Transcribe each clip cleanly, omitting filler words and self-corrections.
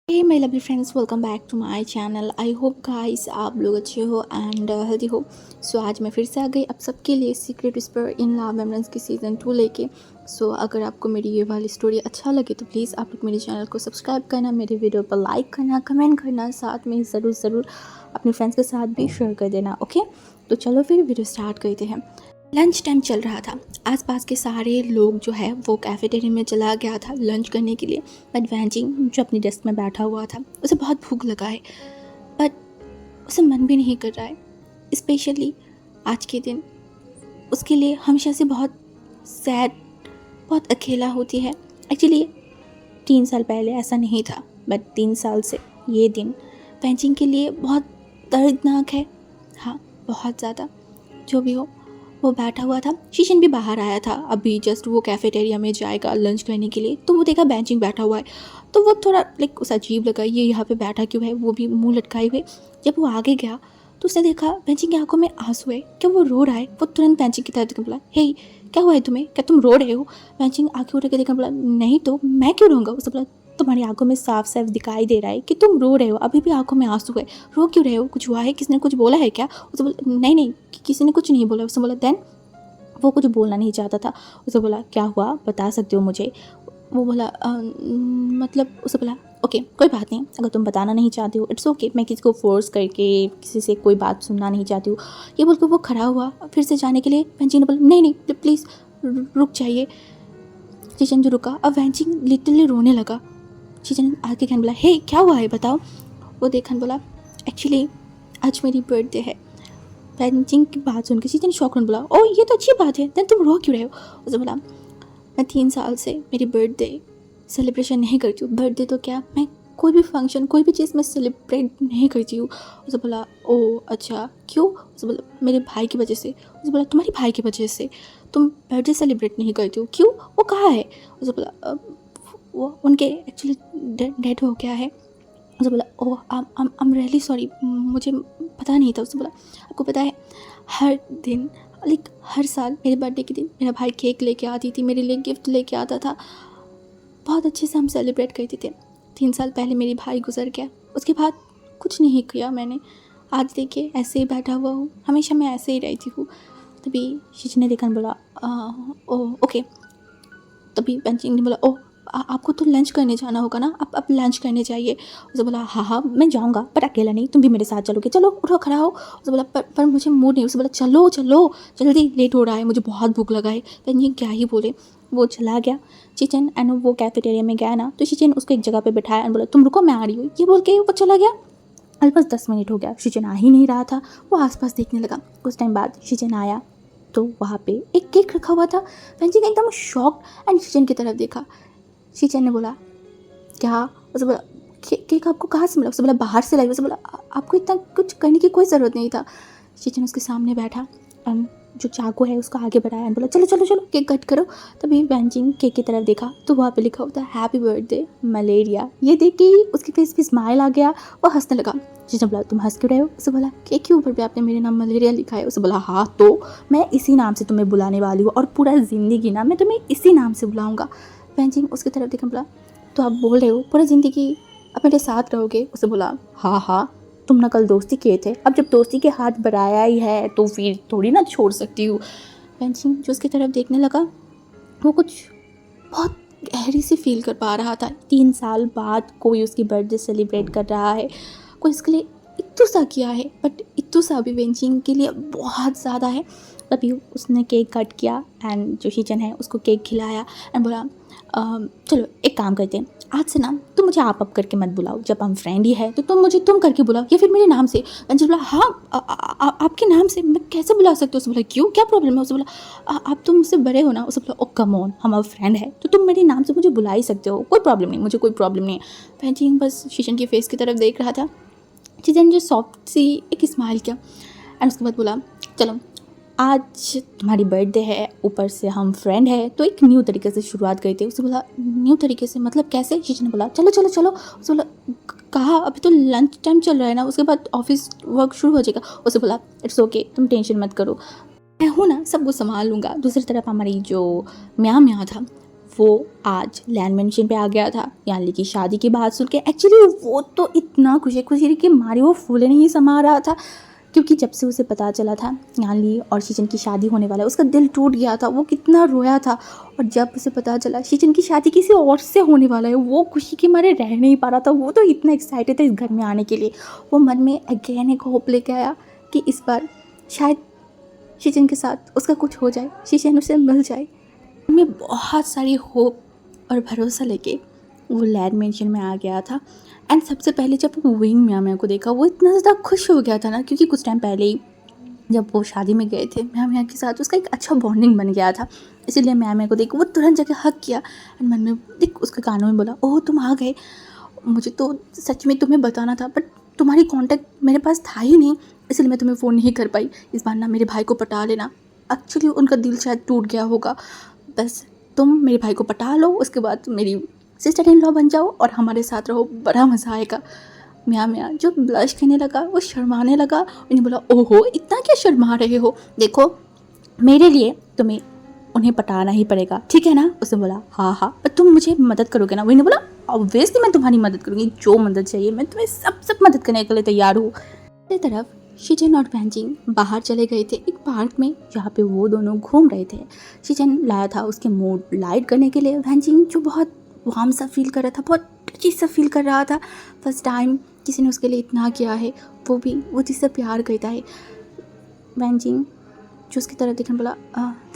Hey my lovely friends, welcome back to my channel. I hope guys आप लोग अच्छे हो एंड हेल्दी हो। सो आज मैं फिर से आ गई आप सबके लिए secret whisper in love memories की सीज़न 2 लेके। सो अगर आपको मेरी ये वाली स्टोरी अच्छा लगे तो प्लीज़ आप लोग मेरे चैनल को सब्सक्राइब करना, मेरे वीडियो पर लाइक करना, कमेंट करना, साथ में ज़रूर अपने फ्रेंड्स के साथ भी शेयर कर देना। ओके, तो चलो फिर वीडियो स्टार्ट करते हैं। लंच टाइम चल रहा था। आसपास के सारे लोग जो है वो कैफेटेरिया में चला गया था लंच करने के लिए। बट वैंजिंग जो अपनी डेस्क में बैठा हुआ था, उसे बहुत भूख लगा है, बट उसे मन भी नहीं कर रहा है। स्पेशली आज के दिन उसके लिए हमेशा से बहुत सैड, बहुत अकेला होती है। एक्चुअली 3 साल पहले ऐसा नहीं था, बट 3 साल से ये दिन वैंजिंग के लिए बहुत दर्दनाक है। हाँ, बहुत ज़्यादा। जो भी हो, वो बैठा हुआ था। शीशन भी बाहर आया था, अभी जस्ट वो कैफेटेरिया में जाएगा लंच करने के लिए, तो वो देखा बेंचिंग बैठा हुआ है। तो वो थोड़ा उसे अजीब लगा, ये यहाँ पे बैठा क्यों है, वो भी मुंह लटकाए हुए। जब वो आगे गया तो उसने देखा बेंचिंग की आंखों में आंसू है। क्या वो रो रहा है? वो तुरंत बेंचिंग की तरफ देखकर बोला, हे क्या हुआ है तुम्हें, क्या तुम रो रहे हो? बेंचिंग आंखें उठा के देखकर बोला, नहीं तो मैं क्यों रोऊंगा। उसने बोला, तुम्हारी आंखों में साफ साफ दिखाई दे रहा है कि तुम रो रहे हो, अभी भी आंखों में आंसू है, रो क्यों रहे हो? कुछ हुआ है? किसने कुछ बोला है क्या? उसे बोला, नहीं, किसी ने कुछ नहीं बोला। उसने बोला, देन वो कुछ बोलना नहीं चाहता था। उसे बोला, क्या हुआ, बता सकते हो मुझे? वो बोला, मतलब उसे बोला, ओके कोई बात नहीं, अगर तुम बताना नहीं चाहती हो इट्स ओके, मैं किसी को फोर्स करके किसी से कोई बात सुनना नहीं चाहती हूँ। ये बोल के वो खड़ा हुआ फिर से जाने के लिए। वैंचिंग ने बोला, नहीं प्लीज़ रुक जाइए। चीचन जो रुका, अब वैंचिंग लिटरली रोने लगा। चीचन आके कहने बोला, हे क्या हुआ है बताओ। वो देखन बोला, एक्चुअली आज मेरी बर्थडे है। पेरेंटिंग की बात सुन के चीचन शॉक होने बोला, ओ ये तो अच्छी बात है, देन तुम रो क्यों रहे हो? उसे बोला, मैं 3 साल से मेरी बर्थडे सेलिब्रेशन नहीं करती हूँ। बर्थडे तो क्या, मैं कोई भी फंक्शन, कोई भी चीज़ मैं सेलिब्रेट नहीं करती हूँ। उसे बोला, ओ अच्छा क्यों? उसे बोला, मेरे भाई की वजह से। उसे बोला, तुम्हारे भाई की वजह से तुम बर्थडे सेलिब्रेट नहीं करती हो? क्यों, वो कहाँ है? उसे बोला, वो उनके एक्चुअली डेड हो गया है। उसे बोला, ओह आई एम रियली सॉरी, मुझे पता नहीं था। उसने बोला, आपको पता है हर दिन हर साल मेरे बर्थडे के दिन मेरा भाई केक लेके आती थी, मेरे लिए गिफ्ट लेके आता था, बहुत अच्छे से हम सेलिब्रेट करते थे। 3 साल पहले मेरी भाई गुजर गया, उसके बाद कुछ नहीं किया मैंने। आज देखिए ऐसे ही बैठा हुआ हूँ, हमेशा मैं ऐसे ही रहती हूँ। तभी शीश ने देखा, बोला, ओह ओके। तभी बेंचिंग ने बोला, ओह आपको तो लंच करने जाना होगा ना, आप लंच करने जाइए। उसे बोला, हाँ मैं जाऊँगा, पर अकेला नहीं, तुम भी मेरे साथ चलोगे, चलो उठो खड़ा हो। उसे बोला, पर मुझे मूड नहीं। उसे बोला, चलो जल्दी, लेट हो रहा है, मुझे बहुत भूख लगा है। बेंचिंग क्या ही बोले, वो चला गया। चिचन एंड वो कैफेटेरिया में गया ना, तो चिचन उसको एक जगह पे बिठाया एंड बोला, तुम रुको मैं आ रही हूँ। ये बोल के वो चला गया। बस 10 मिनट हो गया, शिचन आ ही नहीं रहा था। वो आसपास देखने लगा। कुछ टाइम बाद शिचन आया तो वहाँ पे एक केक रखा हुआ था। बेंचिंग एकदम शॉक्ड एंड शिचन की तरफ देखा। शिचन ने बोला, क्या? उसे बोला, केक आपको कहाँ से मिला? उसे बोला, बाहर से लाई। उसे बोला, आपको इतना कुछ करने की कोई ज़रूरत नहीं था। शिचन उसके सामने बैठा एंड जो चाकू है उसको आगे बढ़ाया एंड बोला, चलो केक कट करो। तभी बेंचिंग केक की तरफ देखा तो वहाँ पे लिखा होता, हैप्पी बर्थडे मलेरिया। ये देख के ही उसके फेस पे स्माइल आ गया, वो हंसने लगा। शिचन बोला, तुम हंस क्यों रहे हो? उसे बोला, केक के ऊपर पे आपने मेरे नाम मलेरिया लिखा है। उसे बोला, हाँ तो मैं इसी नाम से तुम्हें बुलाने वाली हूँ और पूरा ज़िंदगी ना मैं तुम्हें इसी नाम से बुलाऊँगा। बेंचिंग उसकी तरफ देखा, बोला, तो आप बोल रहे हो पूरी ज़िंदगी आप मेरे साथ रहोगे? उसे बोला, हाँ तुम ना कल दोस्ती किए थे, अब जब दोस्ती के हाथ बढ़ाया ही है तो फिर थोड़ी ना छोड़ सकती हूँ। बेंचिंग जो उसकी तरफ देखने लगा, वो कुछ बहुत गहरी सी फील कर पा रहा था। 3 साल बाद कोई उसकी बर्थडे सेलिब्रेट कर रहा है, कोई इसके लिए इतना सा किया है, बट इतना सा भी बेंचिंग के लिए बहुत ज़्यादा है। तभी उसने केक कट किया एंड जो शिचन है उसको केक खिलाया एंड बोला, चलो एक काम करते हैं, आज से ना तुम मुझे आप करके मत बुलाओ, जब हम फ्रेंड ही है तो तुम मुझे तुम करके बुलाओ या फिर मेरे नाम से। अंजलि बोला, हाँ आपके नाम से मैं कैसे बुला सकती हूँ? उसे बोला, क्यों, क्या प्रॉब्लम है? उसे बोला, आप तो मुझसे बड़े हो ना। उसे बोला, ओ कम ऑन, हम अब फ्रेंड है तो तुम मेरे नाम से मुझे बुला ही सकते हो, कोई प्रॉब्लम नहीं, मुझे कोई प्रॉब्लम नहीं है। पेंटिंग बस शीशन की फेस की तरफ देख रहा था। चीज़न जो सॉफ्ट सी एक स्माइल किया एंड उसके बाद बोला, चलो आज तुम्हारी बर्थडे है, ऊपर से हम फ्रेंड है, तो एक न्यू तरीके से शुरुआत करते हैं। उसे बोला, न्यू तरीके से मतलब कैसे? शीशा ने बोला, चलो उसे बोला, कहा अभी तो लंच टाइम चल रहा है ना, उसके बाद ऑफिस वर्क शुरू हो जाएगा। उसे बोला, इट्स ओके, तुम टेंशन मत करो, मैं हूँ ना, सब कुछ संभाल लूँगा। दूसरी तरफ हमारी जो म्या था वो आज लैंड मेंशन पे आ गया था यानी कि शादी की बात सुन के। एक्चुअली वो तो इतना खुशी के मारे वो फूले नहीं समा रहा था, क्योंकि जब से उसे पता चला था यानली और शीजन की शादी होने वाला है उसका दिल टूट गया था, वो कितना रोया था। और जब उसे पता चला शीजन की शादी किसी और से होने वाला है, वो खुशी के मारे रह नहीं पा रहा था। वो तो इतना एक्साइटेड था इस घर में आने के लिए। वो मन में अगेन एक होप लेके आया कि इस बार शायद शीजन के साथ उसका कुछ हो जाए, शीजन उसे मिल जाए। में बहुत सारी होप और भरोसा लेके वो लैंड मेंशन में आ गया था। एंड सबसे पहले जब वो विंग म्या को देखा वो इतना ज़्यादा खुश हो गया था ना, क्योंकि कुछ टाइम पहले ही जब वो शादी में गए थे म्या के साथ उसका एक अच्छा बॉन्डिंग बन गया था। इसीलिए म्या को देख वो तुरंत जाके हक किया एंड मन में देख उसके कानों में बोला, ओह तुम आ गए, मुझे तो सच में तुम्हें बताना था बट तुम्हारी कांटेक्ट मेरे पास था ही नहीं, इसलिए मैं तुम्हें फ़ोन नहीं कर पाई। इस बार ना मेरे भाई को पटा लेना। एक्चुअली उनका दिल शायद टूट गया होगा, बस तुम मेरे भाई को पटा लो, उसके बाद मेरी सिस्टर इन लॉ बन जाओ और हमारे साथ रहो, बड़ा मज़ा आएगा। म्या जो ब्लश करने लगा, वो शर्माने लगा। उन्हें बोला, ओहो इतना क्या शर्मा रहे हो, देखो मेरे लिए तुम्हें उन्हें पटाना ही पड़ेगा, ठीक है ना। उसने बोला हाँ हाँ, पर तुम मुझे मदद करोगे ना। उन्हें बोला ऑब्वियसली मैं तुम्हारी मदद करूँगी, जो मदद चाहिए मैं तुम्हें सब मदद करने के लिए तैयार हूँ। दूसरी तरफ शीजन और वैंजिंग बाहर चले गए थे एक पार्क में, जहाँ पे वो दोनों घूम रहे थे। शीजन लाया था उसके मूड लाइट करने के लिए, वैंजिंग जो बहुत वार्म सा फील कर रहा था, बहुत टची सा फील कर रहा था। फर्स्ट टाइम किसी ने उसके लिए इतना किया है, वो भी वो जिससे प्यार करता है। वैंजिंग जो उसकी तरफ देखने बोला,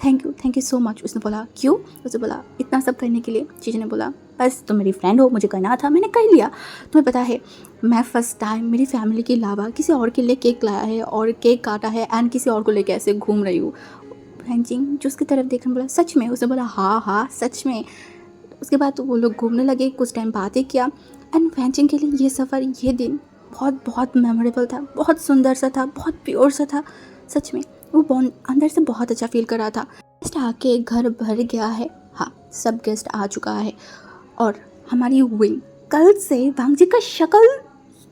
थैंक यू सो मच। उसने बोला क्यों? उसने बोला इतना सब करने के लिए। शीजन ने बोला बस तुम मेरी फ्रेंड हो, मुझे करना था, मैंने कर लिया। तुम्हें पता है मैं फ़र्स्ट टाइम मेरी फैमिली के अलावा किसी और के लिए केक लाया है और केक काटा है एंड किसी और को लेके ऐसे घूम रही हूँ। वैंजिंग जो उसकी तरफ देखने बोला सच में? उसने बोला हाँ सच में। उसके बाद तो वो लोग घूमने लगे, कुछ टाइम बातें किया एंड वैंजिंग के लिए ये सफ़र, ये दिन बहुत मेमोरेबल था, बहुत सुंदर सा था, बहुत प्योर सा था। सच में वो अंदर से बहुत अच्छा फील कर रहा था। गेस्ट आके घर भर गया है, हाँ सब गेस्ट आ चुका है। और हमारी विंग कल से वांगजी का शक्ल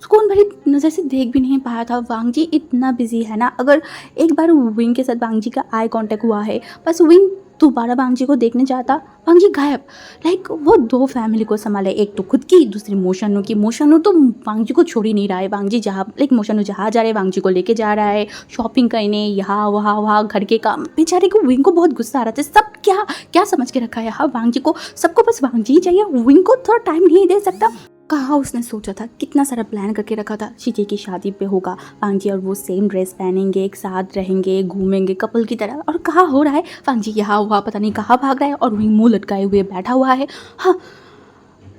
सुकून भरी नज़र से देख भी नहीं पाया था। वांगजी इतना बिजी है ना, अगर एक बार विंग के साथ वांगजी का आई कांटेक्ट हुआ है, बस विंग दोबारा वांगजी को देखने जाता, वांगजी गायब। लाइक वो दो फैमिली को संभाले, एक तो खुद की, दूसरी मोशनु की। मोशनु तो वांगजी को छोड़ ही नहीं रहा है। वांगजी जहाँ मोशनु जहाँ जा रहे हैं वांगजी को लेके जा रहा है, शॉपिंग करने यहाँ वहाँ घर के काम। बेचारे को विंग को बहुत गुस्सा आ रहा था, सब क्या समझ के रखा है हाँ वांगजी को, सबको बस वांगजी ही चाहिए, विंग को थोड़ा टाइम नहीं दे सकता। कहाँ उसने सोचा था, कितना सारा प्लान करके रखा था, शीजे की शादी पे होगा वांगजी और वो सेम ड्रेस पहनेंगे, एक साथ रहेंगे, घूमेंगे कपल की तरह। और कहाँ हो रहा है, वांगजी यहाँ हुआ पता नहीं कहाँ भाग रहा है और विंग मुंह लटकाए हुए बैठा हुआ है। हाँ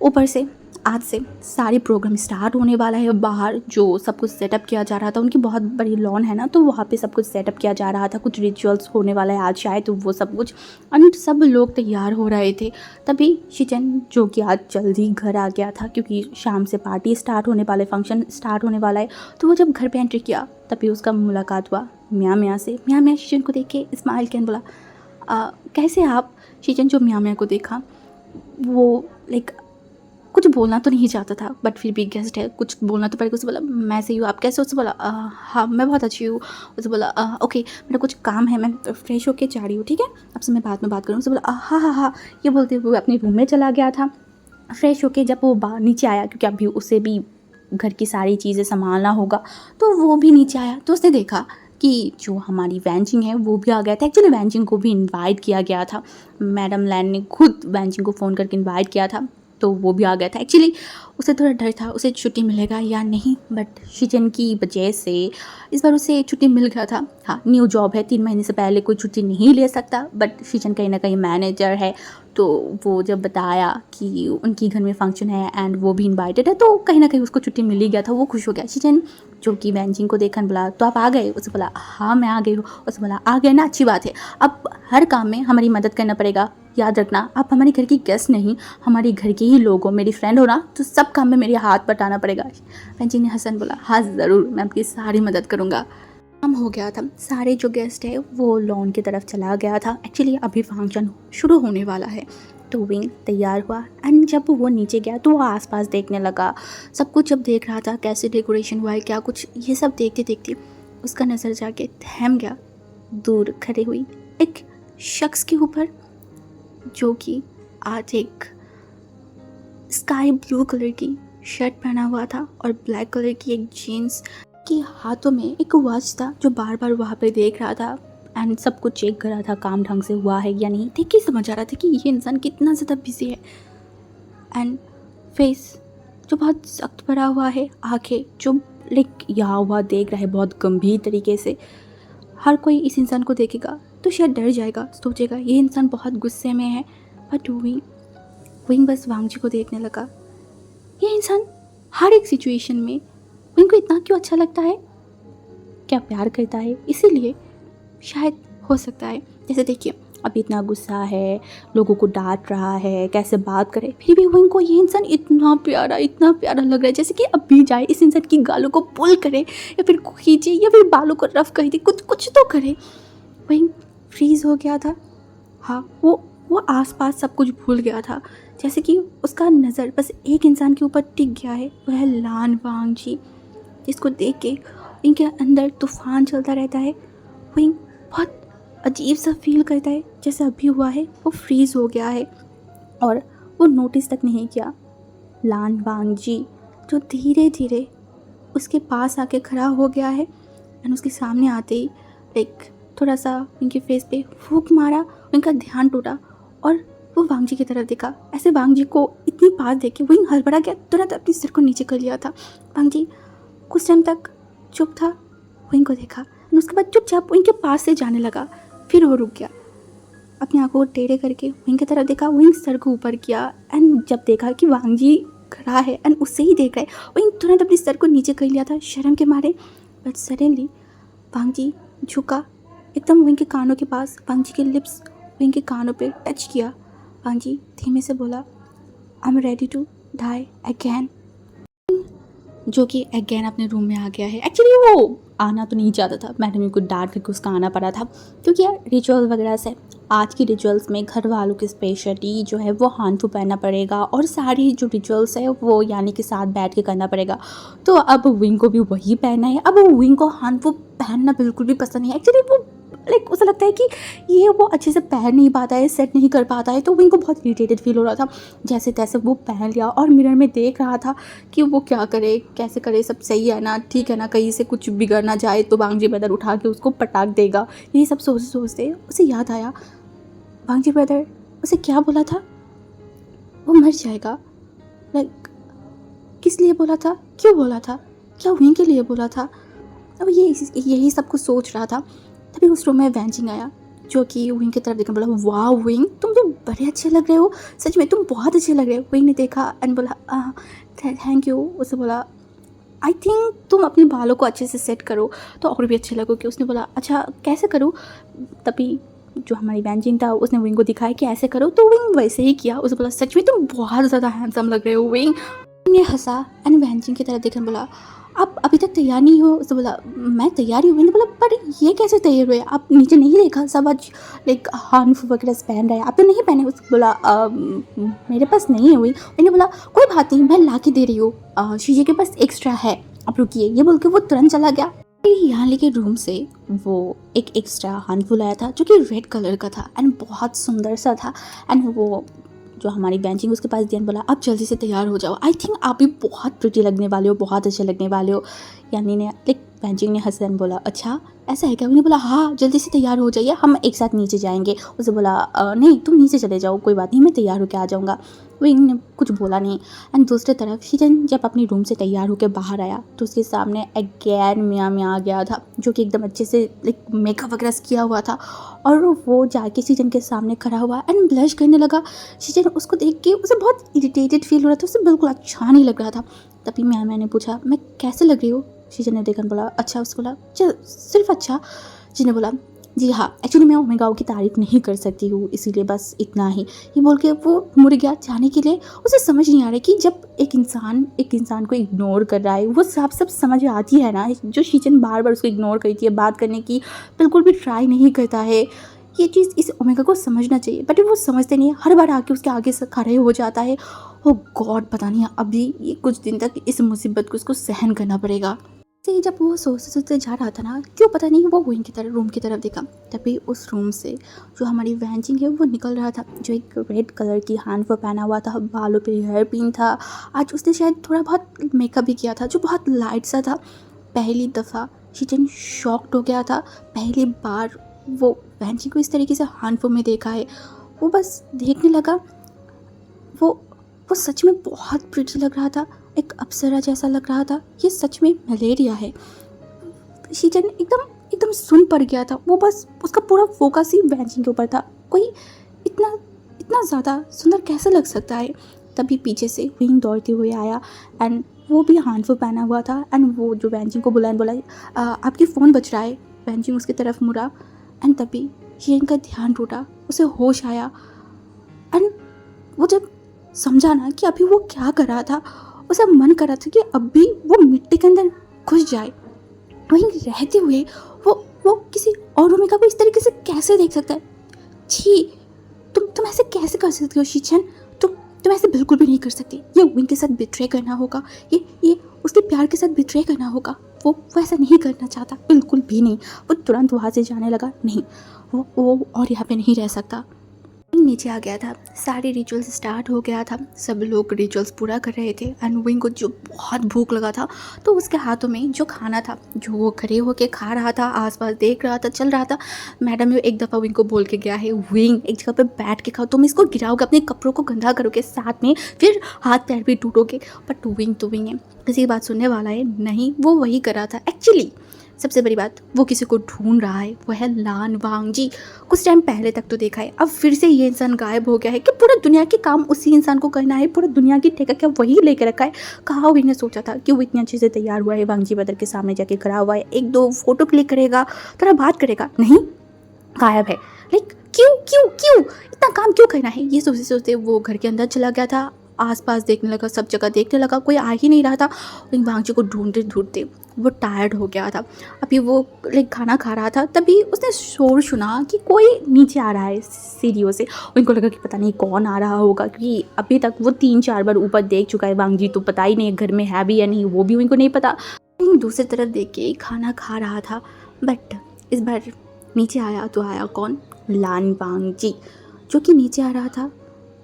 ऊपर से आज से सारी प्रोग्राम स्टार्ट होने वाला है। बाहर जो सब कुछ सेटअप किया जा रहा था, उनकी बहुत बड़ी लॉन है ना, तो वहाँ पे सब कुछ सेटअप किया जा रहा था, कुछ रिचुअल्स होने वाला है आज शायद, तो वो सब कुछ एंड सब लोग तैयार हो रहे थे। तभी शीजन जो कि आज जल्दी घर आ गया था, क्योंकि शाम से पार्टी स्टार्ट होने वाले, फंक्शन स्टार्ट होने वाला है, तो वो जब घर पर एंट्री किया तभी उसका मुलाकात हुआ म्या से। म्या शीजन को देख के स्माइल किया, बोला कैसे आप? शीजन जो म्या को देखा वो लाइक कुछ बोलना तो नहीं चाहता था, बट फिर भी गेस्ट है, कुछ बोलना तो पड़ेगा। उससे बोला मैं सही हूँ, आप कैसे? उससे बोला हाँ मैं बहुत अच्छी हूँ। उससे बोला ओके मेरा कुछ काम है, मैं फ्रेश होके जा रही हूँ, ठीक है आपसे मैं बाद में बात करूँ। उससे बोला हाँ। ये बोलते हुए अपने रूम में चला गया था फ्रेश होके। जब वो नीचे आया, क्योंकि अभी उसे भी घर की सारी चीज़ें संभालना होगा, तो वो भी नीचे आया तो उसने देखा कि जो हमारी वैंजिंग है वो भी आ गया था। एक्चुअली वैंजिंग को भी इनवाइट किया गया था, मैडम लैन ने खुद वैंजिंग को फ़ोन करके इनवाइट किया था, तो वो भी आ गया था। एक्चुअली उसे थोड़ा डर था उसे छुट्टी मिलेगा या नहीं, बट शीजन की वजह से इस बार उसे छुट्टी मिल गया था। हाँ न्यू जॉब है, 3 महीने से पहले कोई छुट्टी नहीं ले सकता, बट शीजन कहीं ना कहीं मैनेजर है, तो वो जब बताया कि उनकी घर में फंक्शन है एंड वो भी इनवाइटेड है, तो कहीं ना कहीं उसको छुट्टी मिल ही गया था, वो खुश हो गया। शीजन जो कि वैंजिंग को देखकर बोला तो आप आ गए? उसे बोला हाँ मैं आ गई हूँ। उसे बोला आ गए ना, अच्छी बात है, अब हर काम में हमारी मदद करना पड़ेगा, याद रखना आप हमारे घर की गेस्ट नहीं, हमारे घर के ही लोग हो, मेरी फ्रेंड हो ना, तो सब काम में मेरे हाथ बटाना पड़ेगा। वैंजिंग ने हसन बोला हाँ ज़रूर, मैं आपकी सारी मदद करूँगा। काम हो गया था, सारे जो गेस्ट है वो लॉन की तरफ चला गया था। एक्चुअली अभी फंक्शन शुरू होने वाला है, तो विंग तैयार हुआ एंड जब वो नीचे गया तो वो आसपास देखने लगा, सब कुछ जब देख रहा था कैसे डेकोरेशन हुआ है क्या कुछ, ये सब देखते देखते उसका नज़र जाके थम गया दूर खड़े हुई एक शख्स के ऊपर, जो कि आज एक स्काई ब्लू कलर की शर्ट पहना हुआ था और ब्लैक कलर की एक जीन्स, की हाथों में एक वॉच था जो बार बार वहाँ पे देख रहा था एंड सब कुछ चेक कर रहा था काम ढंग से हुआ है या नहीं। देख के समझ आ रहा था कि ये इंसान कितना ज़्यादा बिजी है। एंड फेस जो बहुत सख्त पड़ा हुआ है, आंखें जो लाइक यहाँ हुआ देख रहा है बहुत गंभीर तरीके से। हर कोई इस इंसान को देखेगा तो शायद डर जाएगा, सोचेगा ये इंसान बहुत गुस्से में है। बट विंग बस वांगजी को देखने लगा। ये इंसान हर एक सिचुएशन में विंग को इतना क्यों अच्छा लगता है? क्या प्यार करता है इसीलिए? शायद हो सकता है। जैसे देखिए अब इतना गुस्सा है, लोगों को डांट रहा है, कैसे बात करे, फिर भी विंग को ये इंसान इतना प्यारा लग रहा है। जैसे कि अभी जाए इस इंसान की गालों को पुल करे या फिर खींचे या फिर बालों को रफ कर दे, कुछ तो करे। विंग फ्रीज हो गया था। हाँ, वो आसपास सब कुछ भूल गया था। जैसे कि उसका नज़र बस एक इंसान के ऊपर टिक गया है, वह है लान वांगजी, जिसको देख के इनके अंदर तूफान चलता रहता है। विंग बहुत अजीब सा फील करता है, जैसे अभी हुआ है वो फ्रीज़ हो गया है और वो नोटिस तक नहीं किया। लान वांगजी जो धीरे धीरे उसके पास आके खड़ा हो गया है एंड उसके सामने आते ही एक थोड़ा सा उनके फेस पे फूंक मारा, उनका ध्यान टूटा और वो वांगजी की तरफ देखा। ऐसे वांगजी को इतनी पास देख के विंग हड़बड़ा गया, तुरंत अपने सिर को नीचे कर लिया था। वांगजी कुछ टाइम तक चुप था, विंग को देखा और उसके बाद चुपचाप विंग के पास से जाने लगा। फिर वो रुक गया, अपनी आंखों को टेढ़े करके विंग की तरफ देखा। विंग सर को ऊपर किया एंड जब देखा कि वांगजी खड़ा है एंड उससे ही देख रहा है, विंग तुरंत अपने सर को नीचे कर लिया था शर्म के मारे। बट सडनली वांगजी झुका एकदम विंग के कानों के पास, वांगजी के लिप्स विंग के कानों पे टच किया। वांगजी धीमे से बोला, I am ready to die again. जो कि अगेन अपने रूम में आ गया है। एक्चुअली वो आना तो नहीं चाहता था, मैडम को डांट करके उसका आना पड़ा था, क्योंकि यार रिचुअल वगैरह से आज की रिचुअल्स में घर वालों की स्पेशलिटी जो है वो हानफू पहनना पड़ेगा और सारी जो रिचुअल्स है वो यानी कि साथ बैठ के करना पड़ेगा। तो अब विंग को भी वही पहनना है। अब विंग को हानफू पहनना बिल्कुल भी पसंद नहीं है। एक्चुअली वो लाइक उसे लगता है कि ये वो अच्छे से पहन नहीं पाता है, सेट नहीं कर पाता है। तो विंग को बहुत इरिटेटेड फील हो रहा था। जैसे तैसे वो पहन लिया और मिरर में देख रहा था कि वो क्या करे, कैसे करे, सब सही है ना, ठीक है ना, कहीं से कुछ बिगड़ ना जाए तो वांगजी ब्रदर उठा के उसको पटाख देगा। यही सब सोचते सोचते उसे याद आया वांगजी ब्रदर उसे क्या बोला था, वो मर जाएगा। लाइक किस लिए बोला था, क्यों बोला था, क्या विंग के लिए बोला था? अब यही सब कुछ सोच रहा था। तभी उस रूम में वैंजिंग आया जो कि विंग की तरफ देखकर बोला, वाह विंग तुम तो बड़े अच्छे लग रहे हो, सच में तुम बहुत अच्छे लग रहे हो। विंग ने देखा एंड बोला थैंक यू। उसे बोला आई थिंक तुम अपने बालों को अच्छे से सेट करो तो और भी अच्छे लगोगे। उसने बोला अच्छा कैसे करूँ? तभी जो हमारी वैंजिंग था उसने विंग को दिखाया कि ऐसे करो, तो विंग वैसे ही किया। उसे बोला सच में तुम बहुत ज़्यादा हैंडसम लग रहे हो विंग। ने हंसा एंड वैंजिंग की तरफ देखकर बोला आप अभी तक तैयार नहीं हो? उसने बोला मैं तैयार ही हूँ। मैंने बोला पर ये कैसे तैयार हुए, आप नीचे नहीं देखा सब आज लाइक हानफू वगैरह पहन रहे हैं, आप तो नहीं पहने? उसने बोला मेरे पास नहीं है हुई। मैंने बोला कोई बात नहीं, मैं ला के दे रही हूँ, शीशे के पास एक्स्ट्रा है, आप रुकिए। ये बोल के वो तुरंत चला गया। यहाँ लेके रूम से वो एक एक्स्ट्रा हानफू लाया था जो कि रेड कलर का था एंड बहुत सुंदर सा था। एंड वो जो हमारी बेंचिंग उसके पास दिया, बोला आप जल्दी से तैयार हो जाओ, आई थिंक आप भी बहुत प्रिटी लगने वाले हो, बहुत अच्छे लगने वाले हो। यानी ने लाइक बेंचिंग ने हंसन बोला अच्छा ऐसा है क्या? उन्होंने बोला हाँ जल्दी से तैयार हो जाइए, हम एक साथ नीचे जाएंगे। उसे बोला नहीं तुम नीचे चले जाओ, कोई बात नहीं, मैं तैयार होकर आ जाऊँगा। विंग ने कुछ बोला नहीं। एंड दूसरी तरफ शीजन जब अपनी रूम से तैयार होकर बाहर आया तो उसके सामने अगेन मियाँ आ गया था, जो कि एकदम अच्छे से लाइक मेकअप वगैरह किया हुआ था। और वो जाके शीजन के सामने खड़ा हुआ एंड ब्लश करने लगा। शीजन उसको देख के उसे बहुत इरिटेटेड फील हो रहा था, उसे बिल्कुल अच्छा नहीं लग रहा था। तभी मियाँ ने पूछा मैं कैसे लग रही हूँ? शीजन ने देखकर बोला अच्छा। उसको बोला चल सिर्फ अच्छा? शीजन ने बोला जी हाँ, एक्चुअली मैं ओमेगाओ की तारीफ़ नहीं कर सकती हूँ, इसीलिए बस इतना ही। ये बोल के वो मुड़ गया जाने के लिए। उसे समझ नहीं आ रहा कि जब एक इंसान को इग्नोर कर रहा है, वो सब समझ आती है ना। जो शीजन बार बार उसको इग्नोर करती है, बात करने की बिल्कुल भी ट्राई नहीं करता है, ये चीज़ इस ओमेगा को समझना चाहिए, बट वो समझते नहीं है। हर बार आके उसके आगे से खड़े हो जाता है। ओ गॉड, पता नहीं अभी ये कुछ दिन तक इस मुसीबत को उसको सहन करना पड़ेगा। से जब वो सोचते सोचते जा रहा था ना, क्यों पता नहीं वो विंग की तरफ रूम की तरफ देखा। तभी उस रूम से जो हमारी वैंजिंग है वो निकल रहा था, जो एक रेड कलर की हैंड वो पहना हुआ था, बालों पे हेयर पिन था। आज उसने शायद थोड़ा बहुत मेकअप भी किया था जो बहुत लाइट सा था। पहली दफ़ा शीचन शॉक्ड हो गया था, पहली बार वो वैंजिंग को इस तरीके से हैंड में देखा है। वो बस देखने लगा। वो वो सच में बहुत प्रिटी लग रहा था, एक अप्सरा जैसा लग रहा था। ये सच में मलेरिया है। शीजन एकदम एकदम सुन पड़ गया था। वो बस उसका पूरा फोकस ही वैंजिंग के ऊपर था। कोई इतना इतना ज़्यादा सुंदर कैसे लग सकता है। तभी पीछे से विंग दौड़ते हुए आया एंड वो भी हैंडफुल पहना हुआ था एंड वो जो वैंजिंग को बुलाया बोला, आपकी फ़ोन बज रहा है। वैंजिंग उसकी तरफ मुड़ा एंड तभी शीजन का ध्यान टूटा, उसे होश आया एंड वो जब समझा ना कि अभी वो क्या कर रहा था, उसे मन कर रहा था कि अभी वो मिट्टी के अंदर घुस जाए। वहीं रहते हुए वो किसी और ओमेगा को इस तरीके से कैसे देख सकता है। छी, तुम ऐसे कैसे कर सकती हो शीचन। तुम ऐसे बिल्कुल भी नहीं कर सकती। ये विंग के साथ बिट्रे करना होगा, ये उसके प्यार के साथ बिट्रे करना होगा। वो ऐसा नहीं करना चाहता, बिल्कुल भी नहीं। वो तुरंत वहाँ से जाने लगा। नहीं, वो और यहाँ पे नहीं रह सकता। नीचे आ गया था, सारे रिचुअल्स स्टार्ट हो गया था, सब लोग रिचुअल्स पूरा कर रहे थे एंड विंग को जो बहुत भूख लगा था तो उसके हाथों में जो खाना था जो वो खड़े होके खा रहा था, आसपास देख रहा था, चल रहा था। मैडम एक दफ़ा विंग को बोल के गया है, विंग एक जगह पे बैठ के खाओ, तुम इसको गिराओगे, अपने कपड़ों को गंदा करोगे, साथ में फिर हाथ पैर भी टूटोगे। बट विंग तो विंग है, किसी की बात सुनने वाला है नहीं। वो वही कर रहा था। एक्चुअली सबसे बड़ी बात, वो किसी को ढूंढ रहा है, वो है लान वांगजी। कुछ टाइम पहले तक तो देखा है, अब फिर से ये इंसान गायब हो गया है कि पूरा दुनिया के काम उसी इंसान को करना है, पूरा दुनिया की ठेका क्या वही लेके रखा है। कहा वो इन्हें सोचा था कि वो इतनी अच्छे से तैयार हुआ है, वांगजी ब्रदर के सामने जाके खड़ा हुआ है, एक दो फोटो क्लिक करेगा, थोड़ा बात करेगा, नहीं, गायब है। लाइक क्यों क्यों क्यों इतना काम क्यों करना है। ये सोचते सोचते वो घर के अंदर चला गया था, आसपास देखने लगा, सब जगह देखने लगा, कोई आ ही नहीं रहा था। लेकिन वांगजी को ढूंढते ढूंढते वो टायर्ड हो गया था। अभी वो लाइक खाना खा रहा था, तभी उसने शोर सुना कि कोई नीचे आ रहा है सीढ़ियों से। उनको लगा कि पता नहीं कौन आ रहा होगा, क्योंकि अभी तक वो 3-4 बार ऊपर देख चुका है वांगजी, तो पता ही नहीं घर में है भी या नहीं, वो भी उनको नहीं पता। लेकिन दूसरी तरफ देख के खाना खा रहा था। बट इस बार नीचे आया तो आया कौन, लान वांगजी, जो कि नीचे आ रहा था।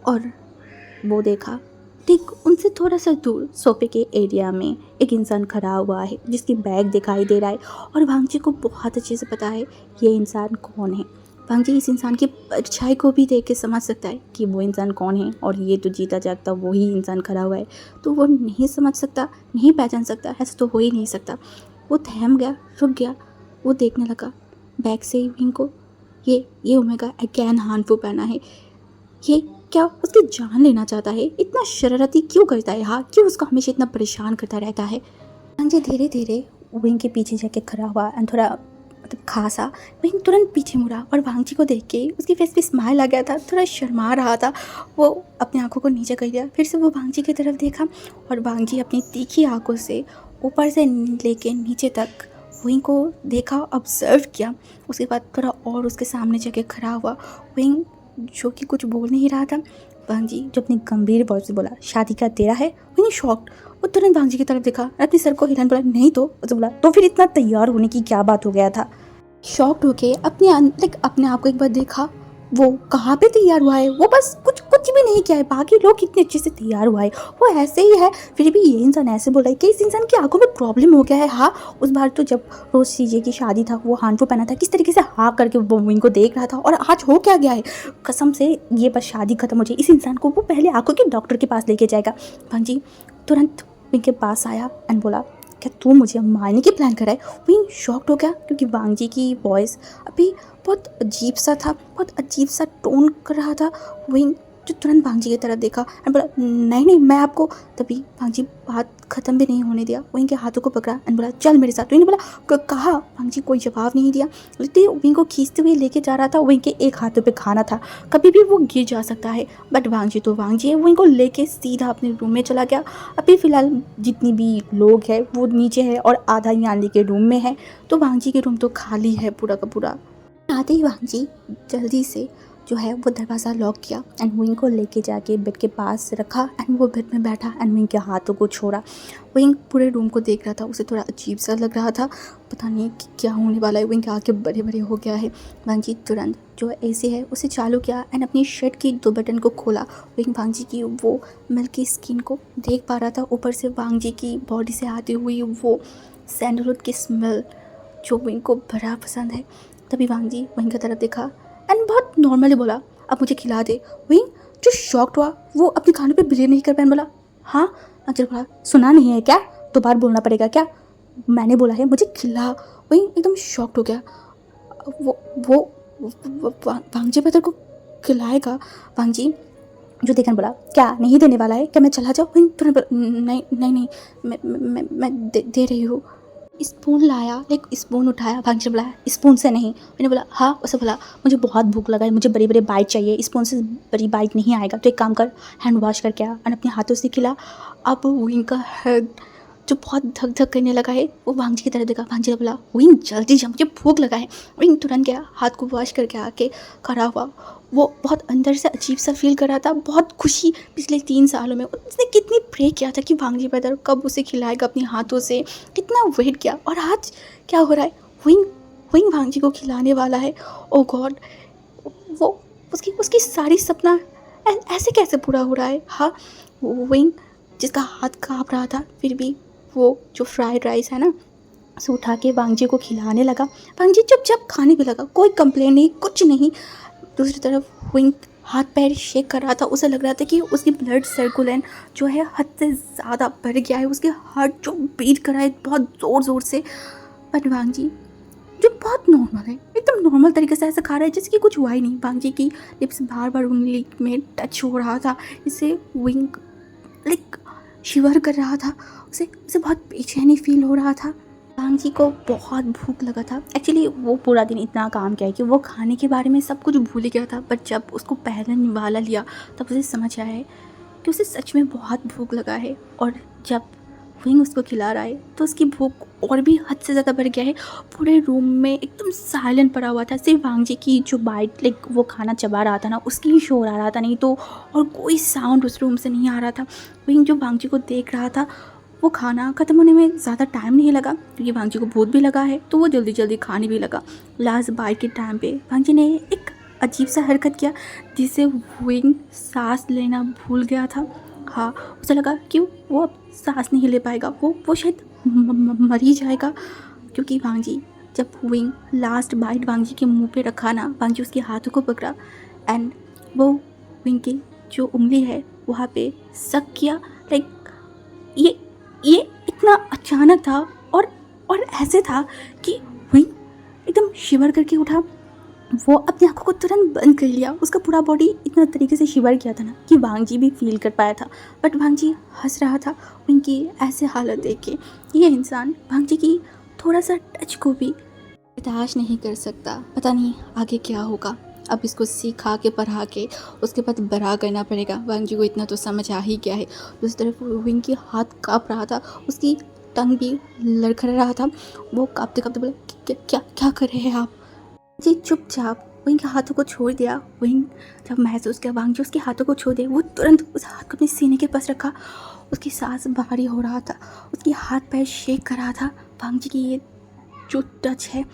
और वो देखा ठीक उनसे थोड़ा सा दूर सोफे के एरिया में एक इंसान खड़ा हुआ है जिसकी बैग दिखाई दे रहा है। और वांगजी को बहुत अच्छे से पता है ये इंसान कौन है। वांगजी इस इंसान की परछाई को भी देख के समझ सकता है कि वो इंसान कौन है, और ये तो जीता जागता वही इंसान खड़ा हुआ है। तो वो नहीं समझ सकता, नहीं पहचान सकता, ऐसा तो हो ही नहीं सकता। वो थम गया, रुक गया। वो देखने लगा बैग से ही विंग को। ये ओमेगा अगैन हानफू पहना है। ये क्या उसकी जान लेना चाहता है? इतना शरारती क्यों करता है? हाँ, क्यों उसको हमेशा इतना परेशान करता रहता है? वांगजी धीरे धीरे विंग के पीछे जाके खड़ा हुआ एंड थोड़ा मतलब खासा विंग तुरंत पीछे मुड़ा और वांगजी को देख के उसके फेस पे स्माइल आ गया था, थोड़ा शर्मा रहा था। वो अपनी आंखों को नीचे कर दिया, फिर से वो वांगजी की तरफ देखा और वांगजी अपनी तीखी आंखों से ऊपर से लेके नीचे तक विंग को देखा, ऑब्जर्व किया। उसके बाद थोड़ा और उसके सामने जाके खड़ा हुआ। विंग जो कि कुछ बोल नहीं रहा था। वांगजी जो अपनी गंभीर वॉइस से बोला, शादी का तेरा है? वही शॉक्ड, वो तुरंत वांगजी की तरफ देखा, अपने सर को हिलान, बोला नहीं तो। उसे बोला तो फिर इतना तैयार होने की क्या बात हो गया था? शॉक्ड होके अपने आप को एक बार देखा, वो कहाँ पे तैयार हुआ है? वो बस कुछ कुछ भी नहीं किया है, बाकी लोग कितने अच्छे से तैयार हुआ है, वो ऐसे ही है। फिर भी ये इंसान ऐसे बोला है कि इस इंसान की आंखों में प्रॉब्लम हो गया है। हाँ, उस बार तो जब रोज सीजे की शादी था, वो हानफू पहना था, किस तरीके से हाँ करके वो विंग को देख रहा था, और आज हो क्या गया है? कसम से ये बस शादी खत्म हो जाए, इस इंसान को वो पहले आंखों के डॉक्टर के पास लेके जाएगा। वांगजी तुरंत विंग के पास आया एंड बोला, क्या तू मुझे मारने की प्लान कर रहा है? विंग शॉक्ड हो गया क्योंकि वांगजी की वॉइस अभी बहुत अजीब सा था, बहुत अजीब सा टोन कर रहा था। विंग जो तुरंत वांगजी की तरफ देखा एंड बोला नहीं नहीं मैं आपको। तभी वांगजी बात ख़त्म भी नहीं होने दिया, विंग के हाथों को पकड़ा एंड बोला चल मेरे साथ। विंग ने बोला कहा। वांगजी कोई जवाब नहीं दिया, लेकिन विंग को खींचते हुए लेके जा रहा था। विंग के एक हाथों पे खाना था, कभी भी वो गिर जा सकता है, बट वांगजी तो वांगजी है। विंग को लेके सीधा अपने रूम में चला गया। अभी फ़िलहाल जितनी भी लोग हैं वो नीचे है और आधा यानी के रूम में है, तो वांगजी के रूम तो खाली है पूरा का पूरा। आते ही वांगजी जल्दी से जो है वो दरवाज़ा लॉक किया एंड विंग को लेके जाके बेड के पास रखा एंड वो बेड में बैठा एंड विंग के हाथों को छोड़ा। विंग पूरे रूम को देख रहा था, उसे थोड़ा अजीब सा लग रहा था, पता नहीं कि क्या होने वाला है। विंग के आँखें बड़े बड़े हो गया है। वांगजी तुरंत जो एसी है उसे चालू किया एंड अपनी शर्ट की 2 बटन को खोला। विंग वांगजी की वो मिल्की स्किन को देख पा रहा था, ऊपर से वांगजी की बॉडी से आती हुई वो सैंडलवुड की स्मेल जो विंग को बड़ा पसंद है। तभी वांगजी विंग की तरफ देखा एंड बहुत नॉर्मली बोला, अब मुझे खिला दे। विंग जो शॉक्ड हुआ, वो अपने खानों पे बिलीव नहीं कर पाया, बोला हाँ। अंजल बोला, सुना नहीं है क्या, दोबारा बोलना पड़ेगा क्या, मैंने बोला है मुझे खिला। विंग एकदम शॉक्ड हो गया। वो वांगजी बेहतर को खिलाएगा। वांगजी जो देखने बोला, क्या नहीं देने वाला है क्या, मैं चला जाऊँ। विंग तुरंत बोला, नहीं नहीं नहीं, मैं दे रही हूँ। स्पून लाया, लाइक स्पून उठाया। वांगजी ने बोला, स्पून से नहीं। मैंने बोला हाँ। उसे बोला, मुझे बहुत भूख लगा है, मुझे बड़ी बड़ी बाइट चाहिए, स्पून से बड़ी बाइट नहीं आएगा, तो एक काम कर, हैंड वॉश करके आ और अपने हाथों से खिला। अब विंग का हेड जो बहुत धक धक करने लगा है, वो वांगजी की तरफ देखा। वांगजी ने बोला, विंग जल्दी जा, मुझे भूख लगा है। विंग तुरंत गया, हाथ को वॉश करके आके खड़ा हुआ। वो बहुत अंदर से अजीब सा फील कर रहा था, बहुत खुशी। पिछले 3 सालों में उसने कितनी प्रे किया था कि वांगजी ब्रदर कब उसे खिलाएगा अपने हाथों से, कितना वेट किया, और आज क्या हो रहा है, विंग विंग वांगजी को खिलाने वाला है। ओ गॉड, वो उसकी सारी सपना ऐसे कैसे पूरा हो रहा है। हाँ, विंग जिसका हाथ काँप रहा था, फिर भी वो जो फ्राइड राइस है ना, उसे उठा के वांगजी को खिलाने लगा। वांगजी चुपचाप खाने भी लगा, कोई कंप्लेन नहीं, कुछ नहीं। दूसरी तरफ विंग हाथ पैर शेक कर रहा था, उसे लग रहा था कि उसकी ब्लड सर्कुलेशन जो है हद से ज़्यादा बढ़ गया है, उसके हार्ट जो बीट कर रहा है बहुत ज़ोर ज़ोर से। बट वांगजी जो बहुत नॉर्मल है, एकदम नॉर्मल तरीके से ऐसा खा रहा है जैसे कि कुछ हुआ ही नहीं। वांगजी की लिप्स बार बार उंगली में टच हो रहा था, इससे विंग लाइक शिवर कर रहा था, उसे बहुत बेचैनी फील हो रहा था। वांगजी को बहुत भूख लगा था। एक्चुअली वो पूरा दिन इतना काम किया है कि वो खाने के बारे में सब कुछ भूल ही गया था, बट जब उसको पहला निवाला लिया तब उसे समझ आया है कि उसे सच में बहुत भूख लगा है। और जब विंग उसको खिला रहा है तो उसकी भूख और भी हद से ज़्यादा बढ़ गया है। पूरे रूम में एकदम साइलेंट पड़ा हुआ था, सिर्फ वांगजी की जो बाइट लाइक वो खाना चबा रहा था ना, उसकी ही शोर आ रहा था, नहीं तो और कोई साउंड उस रूम से नहीं आ रहा था। विंग जो वांगजी को देख रहा था, वो खाना ख़त्म होने में ज़्यादा टाइम नहीं लगा क्योंकि वांगजी को भूख भी लगा है, तो वो जल्दी जल्दी खाने भी लगा। लास्ट बाइट के टाइम पे वांगजी ने एक अजीब सा हरकत किया जिससे विंग सांस लेना भूल गया था। हाँ, उसे लगा कि वो अब सांस नहीं ले पाएगा, वो शायद मर ही जाएगा। क्योंकि वांगजी जब विंग लास्ट बाइट वांगजी के मुंह पे रखा ना, वांगजी उसके हाथों को पकड़ा एंड वो विंग की जो उंगली है वहाँ पे सक किया। लाइक ये इतना अचानक था और ऐसे था कि विंग एकदम शिवर करके उठा। वो अपनी आंखों को तुरंत बंद कर लिया, उसका पूरा बॉडी इतना तरीके से शिवर किया था ना कि वांगजी भी फील कर पाया था। बट वांगजी हंस रहा था उनकी ऐसे हालत देख के। ये इंसान वांगजी की थोड़ा सा टच को भी बर्दाश्त नहीं कर सकता। पता नहीं आगे क्या होगा। अब इसको सिखा के पढ़ा के उसके बाद बड़ा करना पड़ेगा। वांगजी को इतना तो समझ आ ही गया है। दूसरी तरफ विंग की हाथ काँप रहा था, उसकी टंग भी लड़खड़ रहा था। वो काँपते काँपते बोला, क्या क्या कर रहे हैं आप जी। चुपचाप विंग के हाथों को छोड़ दिया। विंग जब महसूस किया वांगजी उसके हाथों को छोड़ दिया, वो तुरंत उस हाथ को अपने सीने के पास रखा। उसकी सांस भारी हो रहा था, उसकी हाथ पैर शेक कर रहा था। वांगजी की ये जो टच है,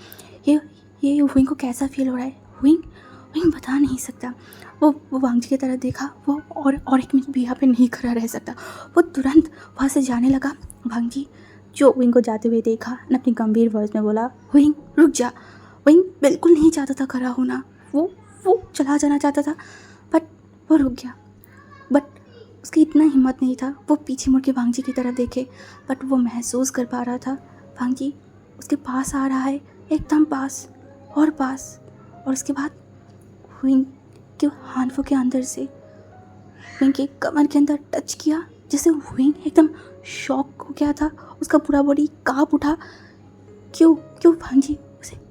ये विंग को कैसा फील हो रहा है, विंग बता नहीं सकता। वो वांगजी की तरफ देखा, वो और एक मिनट भी यहाँ पे नहीं खड़ा रह सकता। वो तुरंत वहाँ से जाने लगा। वांगजी जो विंग को जाते हुए देखा न अपनी गंभीर वॉइस में बोला, विंग रुक जा। विंग बिल्कुल नहीं चाहता था खड़ा होना, वो चला जाना चाहता था, बट वो रुक गया। बट उसकी इतना हिम्मत नहीं था वो पीछे मुड़ के वांगजी की तरफ देखे। बट वो महसूस कर पा रहा था वांगजी उसके पास आ रहा है, एकदम पास और उसके बाद विंग के हाथों के अंदर से विंग के कमर के अंदर टच किया, जिससे विंग एकदम शॉक हो गया था। उसका पूरा बॉडी काँप उठा। क्यों वांगजी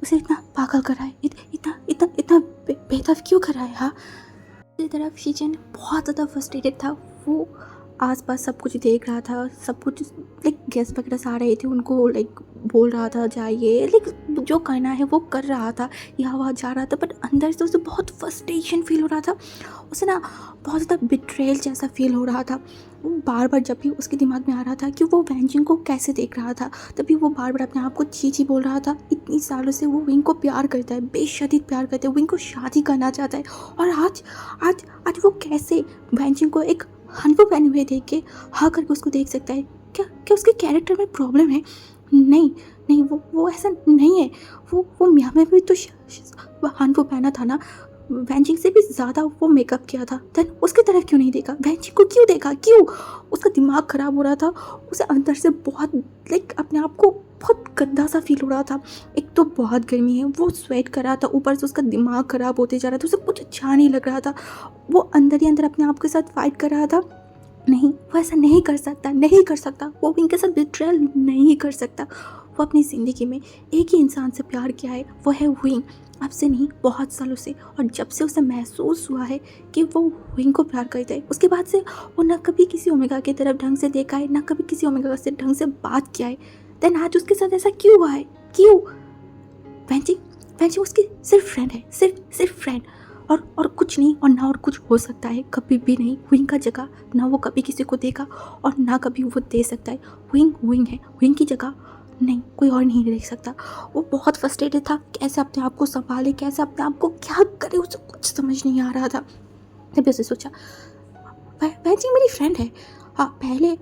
उसे इतना पागल कर रहा है, इतना बेहतर क्यों कर रहा है। हाँ, दूसरी तरफ शीचेन बहुत ज़्यादा फ्रस्ट्रेटेड था। वो आसपास सब कुछ देख रहा था, सब कुछ लाइक गेस्ट वगैरह आ रहे थे, उनको लाइक बोल रहा था जाइए, लाइक जो करना है वो कर रहा था, यहाँ वहाँ जा रहा था, बट अंदर से उसे बहुत फ्रस्ट्रेशन फील हो रहा था। उसे ना बहुत ज़्यादा बिट्रेयल जैसा फील हो रहा था। वो बार बार जब भी उसके दिमाग में आ रहा था कि वो वैंजिंग को कैसे देख रहा था, तभी वो बार बार अपने आप को चीची बोल रहा था। इतनी सालों से वो विंग को प्यार करता है, बेशदीद प्यार करता है, विंग को शादी करना चाहता है, और आज आज आज वो कैसे वैंजिंग को एक हनफू पहने हुए देख के हाँ करके उसको देख सकता है? क्या क्या उसके कैरेक्टर में प्रॉब्लम है? नहीं नहीं, वो ऐसा नहीं है। वो मियाँ में भी तो हनफू पहना था ना, वैंजिंग से भी ज़्यादा वो मेकअप किया था। देन उसकी तरफ क्यों नहीं देखा? वैंजिंग को क्यों देखा? क्यों? उसका दिमाग ख़राब हो रहा था। उसे अंदर से बहुत अपने आप को बहुत गंदा सा फील हो रहा था। एक तो बहुत गर्मी है, वो स्वेट कर रहा था, ऊपर से उसका दिमाग ख़राब होते जा रहा था, उसे कुछ अच्छा नहीं लग रहा था। वो अंदर ही अंदर अपने आप के साथ फाइट कर रहा था। नहीं, वो ऐसा नहीं कर सकता, नहीं कर सकता। वो विंग के साथ बिट्रेयल नहीं कर सकता। वो अपनी ज़िंदगी में एक ही इंसान से प्यार किया है, वो है विंग। अब से नहीं, बहुत सालों से। और जब से उसे महसूस हुआ है कि वो विंग को प्यार करता है, उसके बाद से वो ना कभी किसी ओमेगा की तरफ ढंग से देखा है, ना कभी किसी ओमेगा से ढंग से बात किया है। देन आज उसके साथ ऐसा क्यों हुआ है? क्यों? वैंजिंग वैंजिंग उसकी सिर्फ फ्रेंड है, सिर्फ फ्रेंड, और कुछ नहीं, और ना और कुछ हो सकता है, कभी भी नहीं। विंग का जगह ना वो कभी किसी को देगा और ना कभी वो दे सकता है। विंग विंग है, विंग की जगह नहीं कोई और नहीं देख सकता। वो बहुत फ्रस्ट्रेटेड था, कैसे अपने आप को संभाले, कैसे अपने आप को क्या करे, उसे कुछ समझ नहीं आ रहा था। तभी उसे सोचा वैंजिंग मेरी फ्रेंड है। हाँ, पहले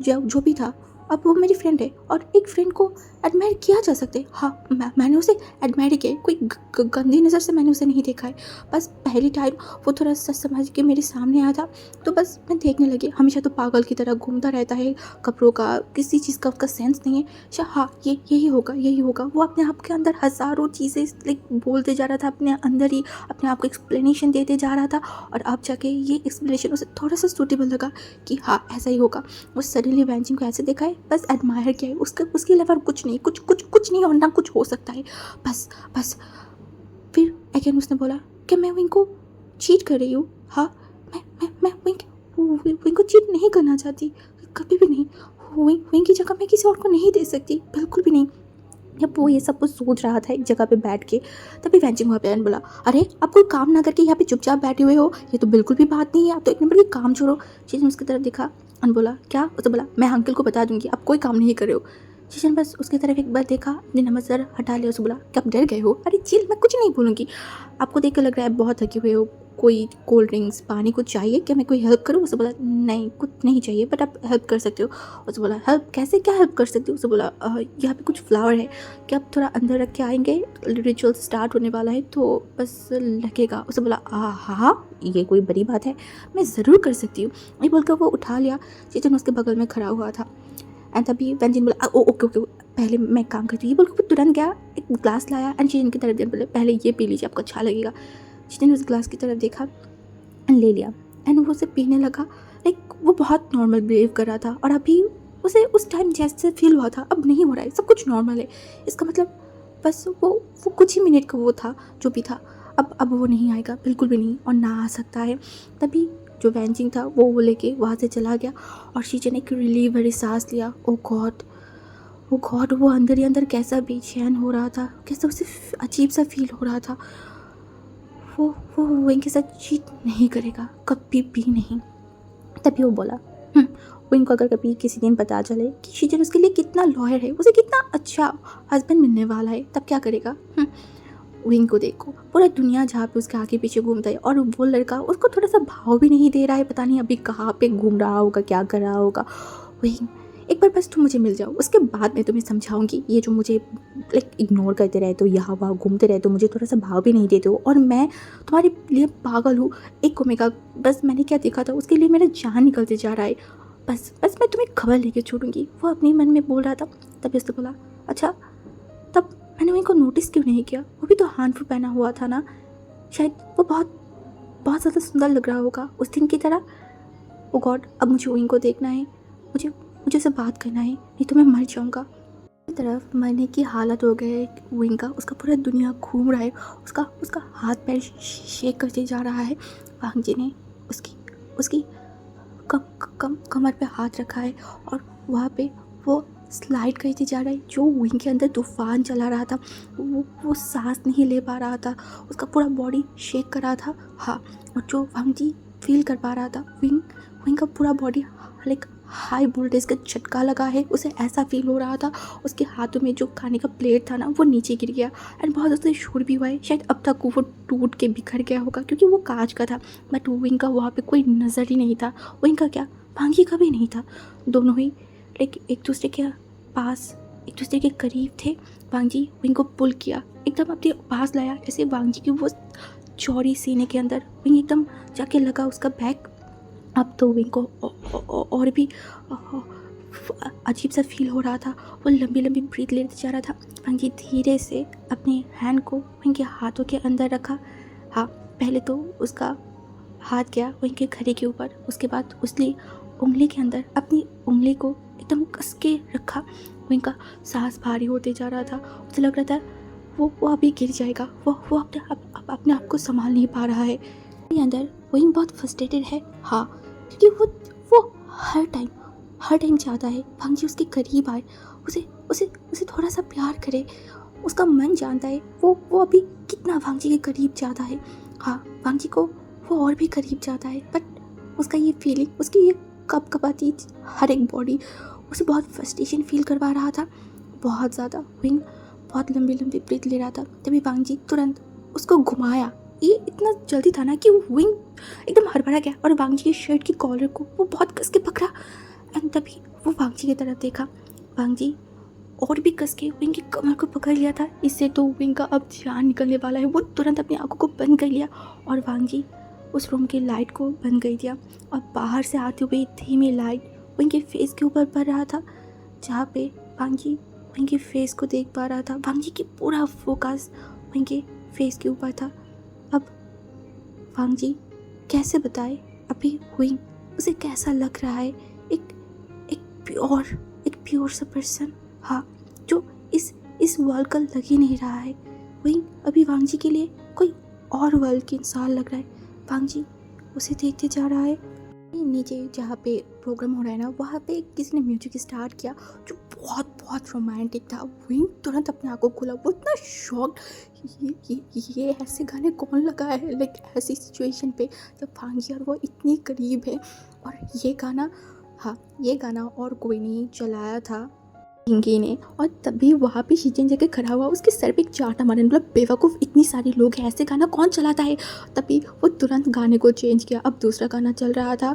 जो भी था, अब वो मेरी फ्रेंड है, और एक फ्रेंड को एडमायर किया जा सकता है। हाँ, मैंने उसे एडमायर किया है, कोई गंदी नज़र से मैंने उसे नहीं देखा है। बस पहली टाइम वो थोड़ा सा समझ के मेरे सामने आया था, तो बस मैं देखने लगी। हमेशा तो पागल की तरह घूमता रहता है, कपड़ों का किसी चीज़ का उसका सेंस नहीं है। अच्छा हाँ, यही होगा, यही होगा। वो अपने आप के अंदर हज़ारों चीज़ें बोलते जा रहा था, अपने अंदर ही अपने आप को एक्सप्लेनेशन देते जा रहा था, और अब जाके ये एक्सप्लेनेशन उसे थोड़ा सा सूटेबल लगा कि हाँ ऐसा ही होगा। वो सडनली वैंजिंग को ऐसे देखा है, बस एडमायर किया है, उसके अलावा कुछ नहीं, कुछ नहीं, और ना कुछ हो सकता है। बस फिर अगेन उसने बोला कि मैं विंग को चीट कर रही हूँ। हाँ, मैं विंग को चीट नहीं करना चाहती, कभी भी नहीं। विंग की जगह मैं किसी और को नहीं दे सकती, बिल्कुल भी नहीं। जब वो ये सब कुछ सोच रहा था एक जगह पे बैठ के, तभी वैंजिंग वहाँ पे आने बोला, अरे आप कोई काम ना करके यहाँ पे चुपचाप बैठे हुए हो, ये तो बिल्कुल भी बात नहीं है, आप तो एक नंबर की काम छोड़ो। शीजन उसकी तरफ देखा और बोला क्या? उसे बोला मैं अंकल को बता दूंगी आप कोई काम नहीं कर रहे हो। शीजन बस उसकी तरफ एक बार देखा, अपने नमस्कार हटा लिया, उसे बोला क्या आप डर गए हो? अरे चिल, मैं कुछ नहीं बोलूँगी। आपको देख कर लग रहा है बहुत थके हुए हो, कोई कोल्ड ड्रिंक्स पानी कुछ चाहिए क्या? मैं कोई हेल्प करूँ? उसे बोला नहीं कुछ नहीं चाहिए, बट आप हेल्प कर सकते हो। उसे बोला हेल्प कैसे, क्या हेल्प कर सकती हो? उसे बोला यहाँ पे कुछ फ्लावर है, क्या आप थोड़ा अंदर रख के आएंगे? रिचुअल स्टार्ट होने वाला है तो बस लगेगा। उसे बोला हाँ, ये कोई बड़ी बात है, मैं ज़रूर कर सकती हूँ। ये बोलकर वो उठा लिया। चेतन उसके बगल में खड़ा हुआ था। एंड तभी वैंजिन बोला ओके पहले मैं काम करती हूँ। ये बोलकर तुरंत गया, एक ग्लास लाया एंड चेतन की तरफ बोले पहले ये पी लीजिए, आपको अच्छा लगेगा। चेतन ने उस ग्लास की तरफ देखा एंड ले लिया एंड वो उसे पीने लगा। वो बहुत नॉर्मल बिहेव कर रहा था, और अभी उसे उस टाइम जैसे फील हुआ था अब नहीं हो रहा है, सब कुछ नॉर्मल है। इसका मतलब बस वो कुछ ही मिनट का वो था जो भी था, अब वो नहीं आएगा, बिल्कुल भी नहीं, और ना आ सकता है। तभी जो वैंजिंग था वो लेके वहाँ से चला गया, और शीचे ने एक रिलीव भरी सांस लिया। ओ गॉड, वो अंदर ही अंदर कैसा बेचैन हो रहा था, कैसा उसे अजीब सा फील हो रहा था। वो विंग के साथ चीट नहीं करेगा, कभी भी नहीं। तभी वो बोला विंग को अगर कभी किसी दिन पता चले कि शीजन उसके लिए कितना लॉयल है, उसे कितना अच्छा हस्बैंड मिलने वाला है, तब क्या करेगा? विंग को देखो, पूरा दुनिया जहाँ पे उसके आगे पीछे घूमता है, और वो लड़का उसको थोड़ा सा भाव भी नहीं दे रहा है। पता नहीं अभी कहाँ पे घूम रहा होगा, क्या कर रहा होगा। विंग एक बार बस तुम मुझे मिल जाओ, उसके बाद मैं तुम्हें समझाऊंगी। ये जो मुझे इग्नोर करते रहते हो, यहाँ वहाँ घूमते रहते हो, मुझे थोड़ा सा भाव भी नहीं देते हो, और मैं तुम्हारे लिए पागल हूँ। एक ओमेगा बस मैंने क्या देखा था, उसके लिए मेरा जान निकलते जा रहा है। बस मैं तुम्हें खबर लेके छोड़ूंगी, वो अपने मन में बोल रहा था। तभी उसने बोला अच्छा, तब मैंने उनको नोटिस क्यों नहीं किया? वो भी तो हानफू पहना हुआ था ना, शायद वो बहुत ज़्यादा सुंदर लग रहा होगा उस दिन की तरह। ओ गॉड, अब मुझे उनको देखना है, मुझे उससे बात करना है, नहीं तो मैं मर जाऊँगा। तरफ मरने की हालत हो गई विंग का, उसका पूरा दुनिया घूम रहा है, उसका हाथ पैर शेक करते जा रहा है। वांग जी ने उसकी कमर पे हाथ रखा है, और वहाँ पे वो स्लाइड करते जा रहा है, जो विंग के अंदर तूफान चला रहा था। वो सांस नहीं ले पा रहा था, उसका पूरा बॉडी शेक कर रहा था। हाँ, और जो वांग जी फील कर पा रहा था, विंग का पूरा बॉडी लाइक हाई वोल्टेज का झटका लगा है, उसे ऐसा फील हो रहा था। उसके हाथों में जो खाने का प्लेट था ना, वो नीचे गिर गया एंड बहुत उससे शोर भी हुआ है। शायद अब तक वो टूट के बिखर गया होगा, क्योंकि वो कांच का था। बट विंग का वहाँ पे कोई नज़र ही नहीं था। विंग का क्या, वांग जी का भी नहीं था। दोनों ही लाइक एक दूसरे के पास, एक दूसरे के करीब थे। वांग जी विंग को पुल किया, एकदम अपने पास लाया, जैसे वांग जी की वो चौड़ी सीने के अंदर विंग एकदम जाके लगा उसका बैग। अब तो विंग को और भी अजीब सा फील हो रहा था। वो लंबी लंबी ब्रीथ लेते जा रहा था। वांग जी धीरे से अपने हैंड को विंग के हाथों के अंदर रखा। हाँ, पहले तो उसका हाथ गया विंग के घड़े के ऊपर, उसके बाद उसने उंगली के अंदर अपनी उंगली को एकदम कस के रखा। विंग का सांस भारी होते जा रहा था। उसे लग रहा था वो अभी गिर जाएगा। वो अपने आप को संभाल नहीं पा रहा है। अंदर विंग बहुत फ्रस्ट्रेटेड है। हाँ, क्योंकि वो हर टाइम चाहता है वांग जी उसके करीब आए, उसे थोड़ा सा प्यार करे। उसका मन जानता है वो अभी कितना वांग जी के करीब चाहता है। हाँ, वांग जी को वो और भी करीब चाहता है, बट उसका ये फीलिंग, उसकी ये कपकपाती हर एक बॉडी उसे बहुत फ्रस्ट्रेशन फील करवा रहा था, बहुत ज़्यादा। विंग बहुत लंबी लंबी ब्रीथ ले रहा था। तभी वांग जी तुरंत उसको घुमाया। ये इतना जल्दी था ना कि विंग एकदम हड़बड़ा गया और वांग जी के शर्ट की कॉलर को वो बहुत कस के पकड़ा। एंड तभी वो वांग जी की तरफ देखा। वांग जी और भी कस के विंग की कमर को पकड़ लिया था। इससे तो विंग का अब जान निकलने वाला है। वो तुरंत अपनी आंखों को बंद कर लिया और वांग जी उस रूम की लाइट को बंद कर दिया। और बाहर से आती हुई धीमी लाइट विंग के फेस के ऊपर पड़ रहा था, जहाँ पे वांग जी विंग के फेस को देख पा रहा था। वांग जी की पूरा फोकस विंग के फेस के ऊपर था। अब वांग जी कैसे बताए अभी विंग उसे कैसा लग रहा है। एक प्योर सा पर्सन, हाँ, जो इस वर्ल्ड का लग ही नहीं रहा है। विंग अभी वांग जी के लिए कोई और वर्ल्ड के इंसान लग रहा है। वांग जी उसे देखते जा रहा है। नीचे जहाँ पे प्रोग्राम हो रहा है ना, वहाँ पे किसी ने म्यूजिक स्टार्ट किया जो बहुत रोमांटिक था। विंग तुरंत अपने आँखों खोला। वो इतना शॉक्ड, ये ऐसे गाने कौन लगा है लाइक ऐसी सिचुएशन पे जब वांग जी और वो इतनी करीब है। और ये गाना, हाँ, ये गाना और कोई नहीं चलाया था, पिंकी ने। और तभी वहाँ पे शीजन जाके खड़ा हुआ, उसके सर पे एक चाटा मारे, मतलब बेवकूफ़, इतनी सारी लोग हैं, ऐसे गाना कौन चलाता है। तभी वो तुरंत गाने को चेंज किया। अब दूसरा गाना चल रहा था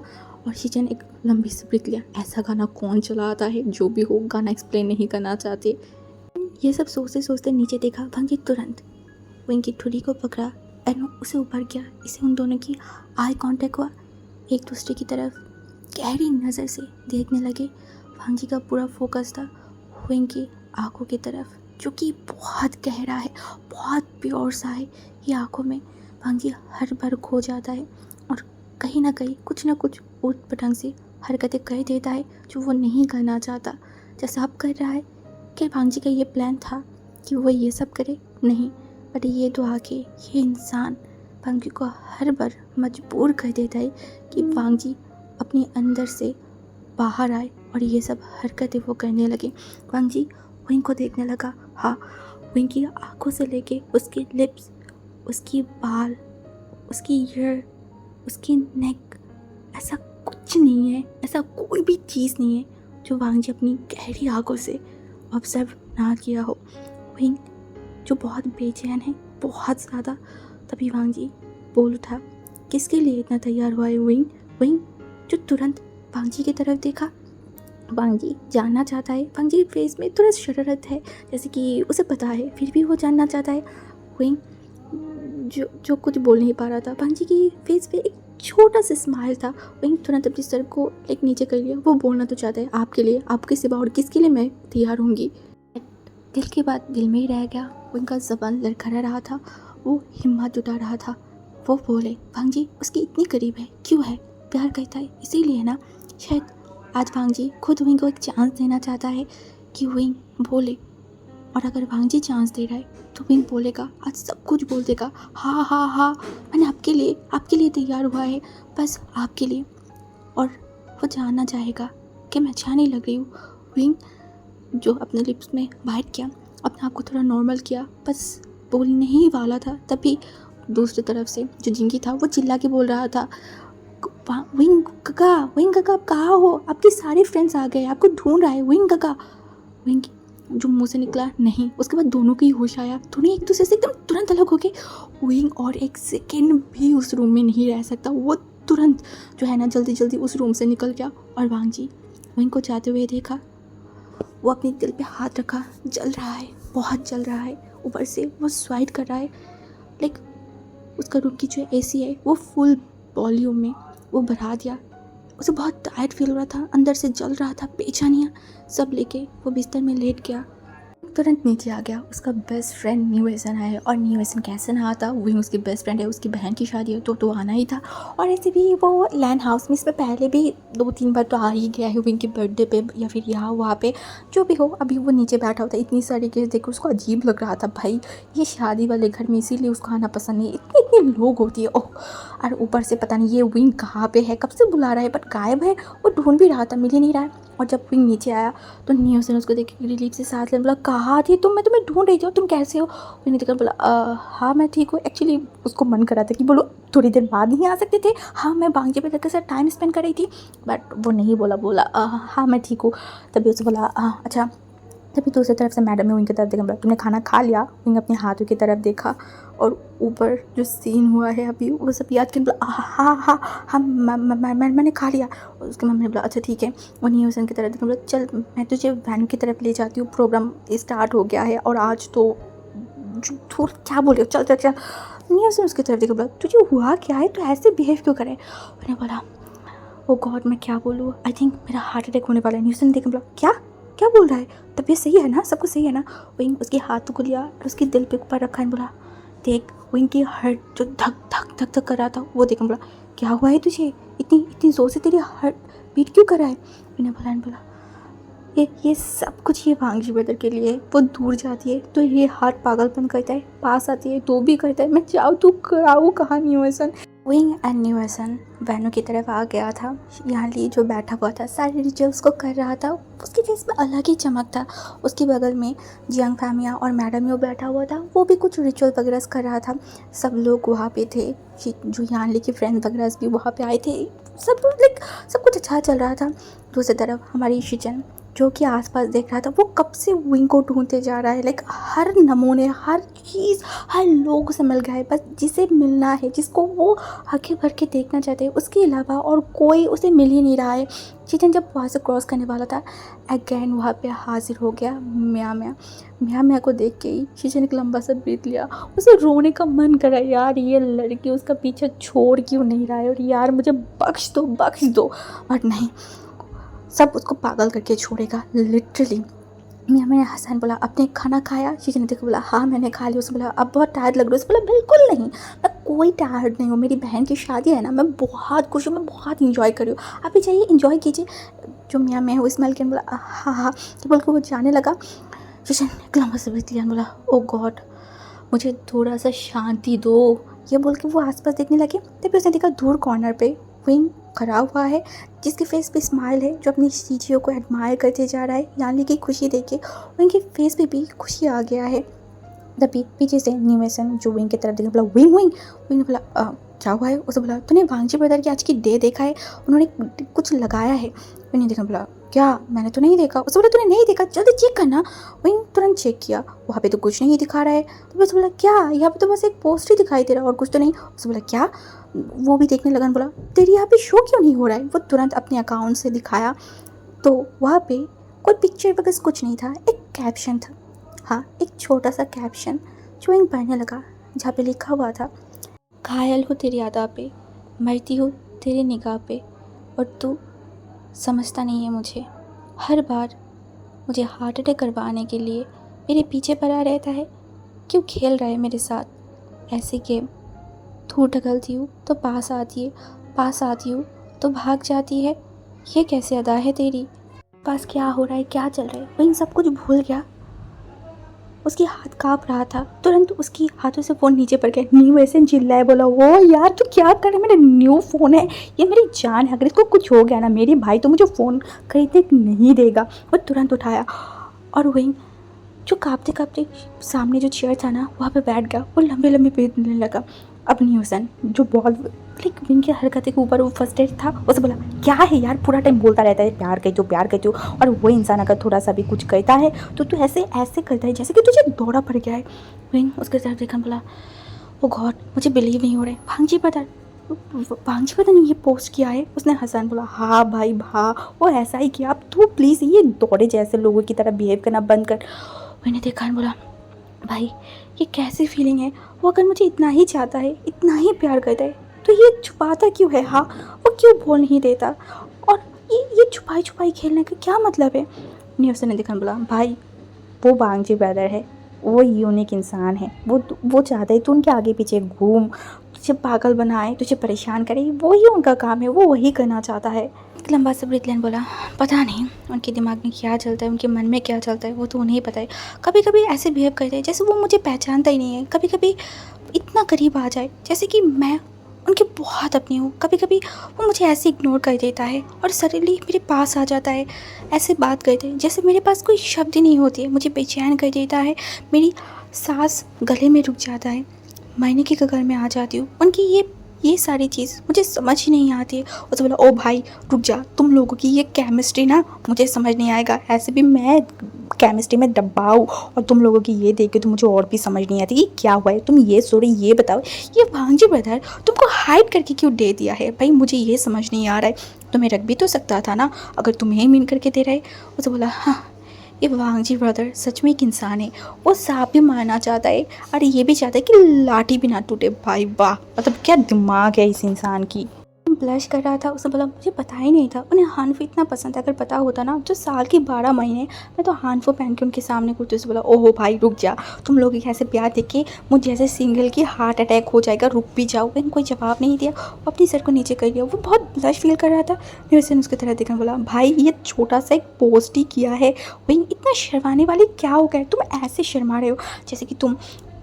और शीजन एक लंबी सी ब्रेक लिया। ऐसा गाना कौन चलाता है, जो भी हो, गाना एक्सप्लेन नहीं करना चाहते। ये सब सोचते सोचते नीचे देखा। वांग जी तुरंत विंग की ठुड़ी को पकड़ा एंड उसे ऊपर किया। इसे उन दोनों की आई कांटेक्ट हुआ। एक दूसरे की तरफ गहरी नज़र से देखने लगे। वांग जी का पूरा फोकस था विंग की आँखों की तरफ, जो कि बहुत गहरा है, बहुत प्योर सा है। ये आँखों में वांग जी हर बार खो जाता है और कहीं ना कहीं कुछ ना कुछ ऊट पटांग से हरकतें कर देता है जो वो नहीं करना चाहता, जैसा अब कर रहा है। क्या वांग जी का ये प्लान था कि वो ये सब करे? नहीं, बट ये तो आके ये इंसान वांग जी को हर बार मजबूर कर देता है कि वांग जी अपने अंदर से बाहर आए और ये सब हरकतें वो करने लगे। वांग जी विंग को देखने लगा। हाँ, विंग की आँखों से लेके उसके लिप्स, उसकी बाल, उसकी ईयर, उसकी नेक, ऐसा कुछ नहीं है, ऐसा कोई भी चीज़ नहीं है जो वांग जी अपनी गहरी आँखों से ऑब्जर्व ना किया हो। विंग जो बहुत बेचैन है, बहुत ज़्यादा। तभी वांग जी बोल उठा, किसके लिए इतना तैयार हुआ है विंग? विंग जो तुरंत वांग जी की तरफ देखा। वांग जी जानना चाहता है। वांग जी फेस में थोड़ा शरारत है, जैसे कि उसे पता है, फिर भी वो जानना चाहता है। विंग जो कुछ बोल नहीं पा रहा था। वांग जी की फेस पे एक छोटा सा स्माइल था। विंग तुरंत अपने सर को एक नीचे कर लिया। वो बोलना तो चाहता है, आपके लिए, आपके सिवा और किसके लिए मैं तैयार होंगी। दिल के बाद दिल में ही रह गया। विंग का ज़बान लड़खड़ा रहा था, वो हिम्मत जुटा रहा था। वो बोले, वांग जी उसकी इतनी करीब है, क्यों है? प्यार करता है, इसीलिए ना। शायद आज वांग जी खुद विंग को एक चांस देना चाहता है कि विंग बोले। और अगर वांग जी चांस दे रहा है तो विंग बोलेगा, आज सब कुछ बोल देगा। हाँ हाँ हाँ, मैंने आपके लिए तैयार हुआ है, बस आपके लिए। और वो जानना चाहेगा कि मैं अच्छा नहीं लग रही हूँ। विंग जो अपने लिप्स में बाइट किया, अपने आप को थोड़ा नॉर्मल किया, बस बोलने ही वाला था, तभी दूसरी तरफ से जो जिंकी था वो चिल्ला के बोल रहा था, विंग काका, विंग काका आप कहाँ हो, आपके सारे फ्रेंड्स आ गए, आपको ढूंढ रहा है विंग काका। विंग जो मुंह से निकला नहीं। उसके बाद दोनों को ही होश आया, दोनों एक दूसरे से एकदम तुरंत अलग हो गए। विंग और एक सेकेंड भी उस रूम में नहीं रह सकता, वो तुरंत जो है ना जल्दी जल्दी उस रूम से निकल गया। और वांगजी विंग को जाते हुए देखा, वो अपने दिल पे हाथ रखा, जल रहा है, बहुत जल रहा है, ऊपर से वो स्वाइट कर रहा है। लाइक उसका रूम की जो एसी है वो फुल वॉल्यूम में वो बढ़ा दिया। उसे बहुत टायर्ड फील हो रहा था, अंदर से जल रहा था, बेचैनियाँ सब लेके वो बिस्तर में लेट गया। तुरंत नीचे आ गया। उसका बेस्ट फ्रेंड न्यू एसन है, और न्यू एसन कैसे ना आता, वही उसकी बेस्ट फ्रेंड है, उसकी बहन की शादी है तो आना ही था। और ऐसे भी वो लैंड हाउस में इसमें पहले भी 2-3 बार तो आ ही गया है, विंग के बर्थडे पे या फिर यहाँ वहाँ पे जो भी हो। अभी वो नीचे बैठा होता, इतनी सारी गेस्ट देखो उसको अजीब लग रहा था, भाई ये शादी वाले घर में, इसीलिए उसको आना पसंद नहीं, इतनी इतनी लोग होती है ओह। और ऊपर से पता नहीं ये विंग कहाँ पे है, कब से बुला रहा है बट गायब है। वो ढूंढ भी रहा था, मिल ही नहीं रहा है। और जब विंग नीचे आया तो न्यूज़ ने उसको देख के रिलीफ से सांस लेने बोला, कहाँ थी तुम, मैं तुम्हें ढूंढ रही थी, तुम कैसे हो। विंग ने देखकर बोला हाँ मैं ठीक हूँ। एक्चुअली उसको मन करा था कि बोलो थोड़ी देर बाद नहीं आ सकते थे, हाँ मैं बांग्जे पे लड़के से टाइम स्पेंड कर रही थी, बट वो नहीं बोला हाँ मैं ठीक हूँ। तभी उसे बोला अच्छा। तभी दूसरी तरफ से मैडम ने विंग की तरफ देखा, बोला तुमने खाना खा लिया। विंग अपने हाथों की तरफ देखा और ऊपर जो सीन हुआ है अभी वो सब याद कर बोला हाँ हाँ हाँ मैंने खा लिया। और उसके मम्मी ने बोला अच्छा ठीक है। और न्यू सन की तरफ देखा, बोला चल मैं तुझे वैन की तरफ ले जाती हूँ, प्रोग्राम स्टार्ट हो गया है और आज तो थोड़ा क्या बोले, चल चल चल। न्यू सन उसकी तरफ देखा, बोला तुझे हुआ क्या है, तो ऐसे बिहेव क्यों करे। मैंने बोला ओ गॉड मैं क्या बोलूँ, आई थिंक मेरा हार्ट अटैक होने वाला है। न्यू सन ने देखा, बोला क्या क्या बोल रहा है, तबीयत सही है ना, सब कुछ सही है ना। विंग उसके हाथों को लिया और उसके दिल पे ऊपर रखा है, बोला देख विंग की हार्ट जो धक धक धक धक कर रहा था वो देखा। बोला क्या हुआ है तुझे, इतनी इतनी ज़ोर से तेरी हार्ट बीट क्यों कर रहा है। मैंने बोला ये सब कुछ ये वांगजी ब्रदर के लिए। वो दूर जाती है तो ये हार्ट पागलपन करता है, पास आती है तो भी करता है। मैं चाहूँ तो कराऊँ कहाँ न्यू एसन। विंग एंड न्यू एसन वैनू की तरफ आ गया था। यहाँ ली जो बैठा हुआ था सारे रिचुअल्स को कर रहा था, उसके फेस में अलग ही चमक था। उसके बगल में जियांग फैमिया और मैडम यो बैठा हुआ था, वो भी कुछ रिचुअल वगैरह कर रहा था। सब लोग वहाँ पे थे, जो यहाँ ली के फ्रेंड वगैरह भी वहाँ पे आए थे। सब कुछ अच्छा चल रहा था। दूसरी तरफ हमारी शिचन जो कि आसपास देख रहा था, वो कब से विंग को ढूंढते जा रहा है। हर नमूने, हर चीज़, हर लोग से मिल गया है, बस जिसे मिलना है, जिसको वो आंखें भर के देखना चाहते हैं, उसके अलावा और कोई उसे मिल ही नहीं रहा है। चीचन जब वहाँ से क्रॉस करने वाला था, अगेन वहाँ पे हाजिर हो गया मिया को देख के ही चीचन एक लंबा सा ब्रीथ लिया। उसे रोने का मन करा, यार ये लड़की उसका पीछे छोड़ क्यों नहीं रहा है, और यार मुझे बख्श दो। बट नहीं, सब उसको पागल करके छोड़ेगा लिटरली। मैंने हसन बोला आपने खाना खाया। शीशे ने देखा, बोला हाँ मैंने खा लिया। उसने बोला अब बहुत टायर्ड लग रहा है। उसने बोला बिल्कुल नहीं, मैं कोई टायर्ड नहीं हूँ, मेरी बहन की शादी है ना, मैं बहुत खुश हूँ, मैं बहुत इंजॉय कर रही हूँ, आप भी जाइए इंजॉय कीजिए। जो मियाँ मैं वो स्माइल किया, बोला हाँ तो बोल के वो जाने लगा। शीशे ने एक लंबा सा ब्रीथ लिया, बोला ओ गॉड मुझे थोड़ा सा शांति दो। ये बोल के वो आसपास देखने लगे। तभी उसने देखा दूर कॉर्नर पे विंग खड़ा हुआ है, जिसके फेस पे स्माइल है, जो अपनी चीज़ों को एडमायर करते जा रहा है। यानी कि खुशी देखे विंग के फेस पे भी खुशी आ गया है। तभी पीछे से न्यू एसन जो विंग की तरफ देखा, बोला विंग ने बोला क्या हुआ है। उसे बोला तूने वांगजी ब्रदर की आज की डे देखा है, उन्होंने कुछ लगाया है। विंग ने देखा, बोला क्या मैंने तो नहीं देखा। उसे बोला तूने नहीं देखा, जल्दी चेक करना। विंग तुरंत चेक किया, वहाँ पे तो कुछ नहीं दिखा रहा है। तो बस बोला क्या, यहाँ पे तो बस एक पोस्टर दिखाई दे रहा है और कुछ तो नहीं। उसे बोला क्या, वो भी देखने लगा। बोला तेरी यहाँ पे शो क्यों नहीं हो रहा है। वो तुरंत अपने अकाउंट से दिखाया तो वहाँ पे कोई पिक्चर वगैरह कुछ नहीं था, एक कैप्शन था। हाँ, एक छोटा सा कैप्शन जो विंग पढ़ने लगा, जहाँ पे लिखा हुआ था घायल हो तेरी अदा पे, मरती हो तेरी निगाह पे, और तू समझता नहीं है मुझे। हर बार मुझे हार्ट अटैक करवाने के लिए मेरे पीछे पड़ा रहता है। क्यों खेल रहा है मेरे साथ ऐसे गेम। दूर ढकलती हूँ तो पास आती हूँ तो भाग जाती है। ये कैसे अदा है तेरी। पास क्या हो रहा है, क्या चल रहा है, वो इन सब कुछ भूल गया। उसकी हाथ काँप रहा था, तुरंत उसकी हाथों से फ़ोन नीचे पड़ गया। न्यू एसन चिल्लाए, बोला वो यार तू क्या कर रहा है, मेरा न्यू फ़ोन है, ये मेरी जान है, अगर इसको कुछ हो गया ना मेरे भाई तो मुझे फ़ोन खरीदने नहीं देगा। वो तुरंत उठाया और वहीं जो काँपते काँपते सामने जो चेयर था ना वहाँ पे बैठ गया, वो लंबे लंबे पेटने लगा। अब न्यूसन जो बॉल लाइक विंग की हरकतें के ऊपर वो फर्स्टेड था, उसे बोला क्या है यार, पूरा टाइम बोलता रहता है प्यार कहते हो प्यार कहते हो, और वो इंसान अगर थोड़ा सा भी कुछ कहता है तो तू ऐसे ऐसे करता है जैसे कि तुझे दौरा पड़ गया है। विंग उसके तरफ देखा, बोला ओ गॉड मुझे बिलीव नहीं हो रहा है, भांजी पता नहीं ये पोस्ट किया है उसने। हसन बोला हाँ भाई भा वो ऐसा ही किया, अब तू प्लीज़ ये दौड़े जैसे लोगों की तरह बिहेव करना बंद कर। मैंने देखा, बोला भाई ये कैसी फीलिंग है, वो अगर मुझे इतना ही चाहता है इतना ही प्यार करता है तो ये छुपाता क्यों है, हाँ वो क्यों बोल नहीं देता, और ये छुपाई छुपाई खेलने का क्या मतलब है। न्यूज़ ने देखा, बोला भाई वो बांगजी ब्रदर है, वो यूनिक इंसान है, वो चाहता है तू उनके आगे पीछे घूम, तुझे पागल बनाए, तुझे परेशान करे, वो ही उनका काम है, वो वही करना चाहता है। एक लंबा सा ब्रेथ लेन बोला पता नहीं उनके दिमाग में क्या चलता है, उनके मन में क्या चलता है, वो तो उन्हें ही पता है। कभी कभी ऐसे बिहेव करते हैं जैसे वो मुझे पहचानता ही नहीं है, कभी कभी इतना करीब आ जाए जैसे कि मैं उनकी बहुत अपनी हूँ, कभी कभी वो मुझे ऐसे इग्नोर कर देता है और सडनली मेरे पास आ जाता है, ऐसे बात करते हैं जैसे मेरे पास कोई शब्द ही नहीं होती है, मुझे बेचैन कर देता है, मेरी सांस गले में रुक जाता है, मरने की कगार में आ जाती हूँ। उनकी ये सारी चीज़ मुझे समझ ही नहीं आती है। उसे बोला ओ भाई रुक जा, तुम लोगों की ये केमिस्ट्री ना मुझे समझ नहीं आएगा, ऐसे भी मैं केमिस्ट्री में डब्बा हूँ और तुम लोगों की ये देख के तो मुझे और भी समझ नहीं आती कि क्या हुआ है। तुम ये स्टोरी ये बताओ, ये भांजी ब्रदर तुमको हाइड करके क्यों दे दिया है भाई, मुझे ये समझ नहीं आ रहा है, तुम्हें रख भी तो सकता था ना अगर तुम्हें मीन करके दे रहे। उसे बोला हाँ ये वांगजी ब्रदर सच में एक इंसान है, वो सांप भी मारना चाहता है और ये भी चाहता है कि लाठी भी ना टूटे। भाई वाह, मतलब क्या दिमाग है इस इंसान की। ब्लश कर रहा था, उसने बोला मुझे पता ही नहीं था उन्हें हानफू इतना पसंद है, अगर पता होता ना जो साल की 12 महीने मैं तो हानफू पहन के उनके सामने घूमती। उसने बोला ओहो भाई रुक जा, तुम लोग ऐसे प्यार देख के मुझे जैसे सिंगल की हार्ट अटैक हो जाएगा, रुक भी जाओ। मैंने कोई जवाब नहीं दिया, वो अपनी सर को नीचे कर दिया, वो बहुत ब्लश फील कर रहा था। मेरे उसकी तरह देखने बोला भाई ये छोटा सा एक पोस्ट ही किया है, वही इतना शर्माने वाली क्या हो गया, तुम ऐसे शर्मा रहे हो जैसे कि तुम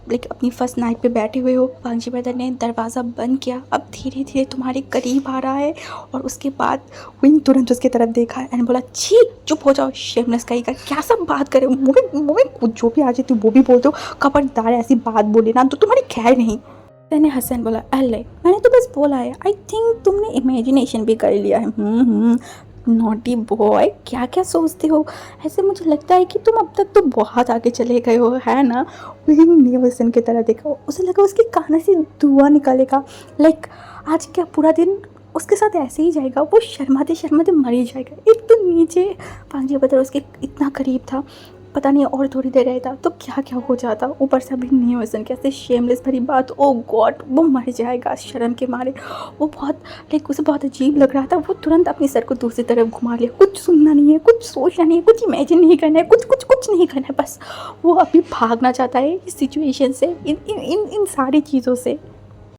लाइक अपनी फर्स्ट नाइट पे बैठे हुए हो, वांगजी ब्रदर ने दरवाज़ा बंद किया, अब धीरे धीरे तुम्हारे करीब आ रहा है, और उसके बाद विंग तुरंत उसकी तरफ देखा एंड बोला छी चुप हो जाओ शेमलेस कहीं का, क्या सब बात करे, मुँह में कुछ जो भी आ जाती वो भी बोलते हो, खबरदार ऐसी बात बोले ना तो तुम्हारी खैर नहीं। मैंने हसन बोला अल्ले मैंने तो बस बोला है, आई थिंक तुमने इमेजिनेशन भी कर लिया है। नॉटी बॉय क्या क्या सोचते हो, ऐसे मुझे लगता है कि तुम अब तक तो बहुत आगे चले गए हो, है ना। विंग ने हसन की तरह देखा, उसे लगा उसके कान से धुआं निकलेगा, लाइक आज क्या पूरा दिन उसके साथ ऐसे ही जाएगा, वो शर्माते शर्माते मर ही जाएगा। एक तो नीचे वांगजी ब्रदर उसके इतना करीब था, पता नहीं और थोड़ी देर रहता तो क्या क्या हो जाता, ऊपर से अभी नहीं हसन कैसे शेमलेस भरी बात, ओ गॉड वो मर जाएगा शर्म के मारे। वो बहुत लाइक उसे बहुत अजीब लग रहा था, वो तुरंत अपनी सर को दूसरी तरफ घुमा लिया, कुछ सुनना नहीं है, कुछ सोचना नहीं है, कुछ इमेजिन नहीं करना है, कुछ नहीं करना है, बस वो अभी भागना चाहता है इस सिचुएशन से, इन सारी चीज़ों से।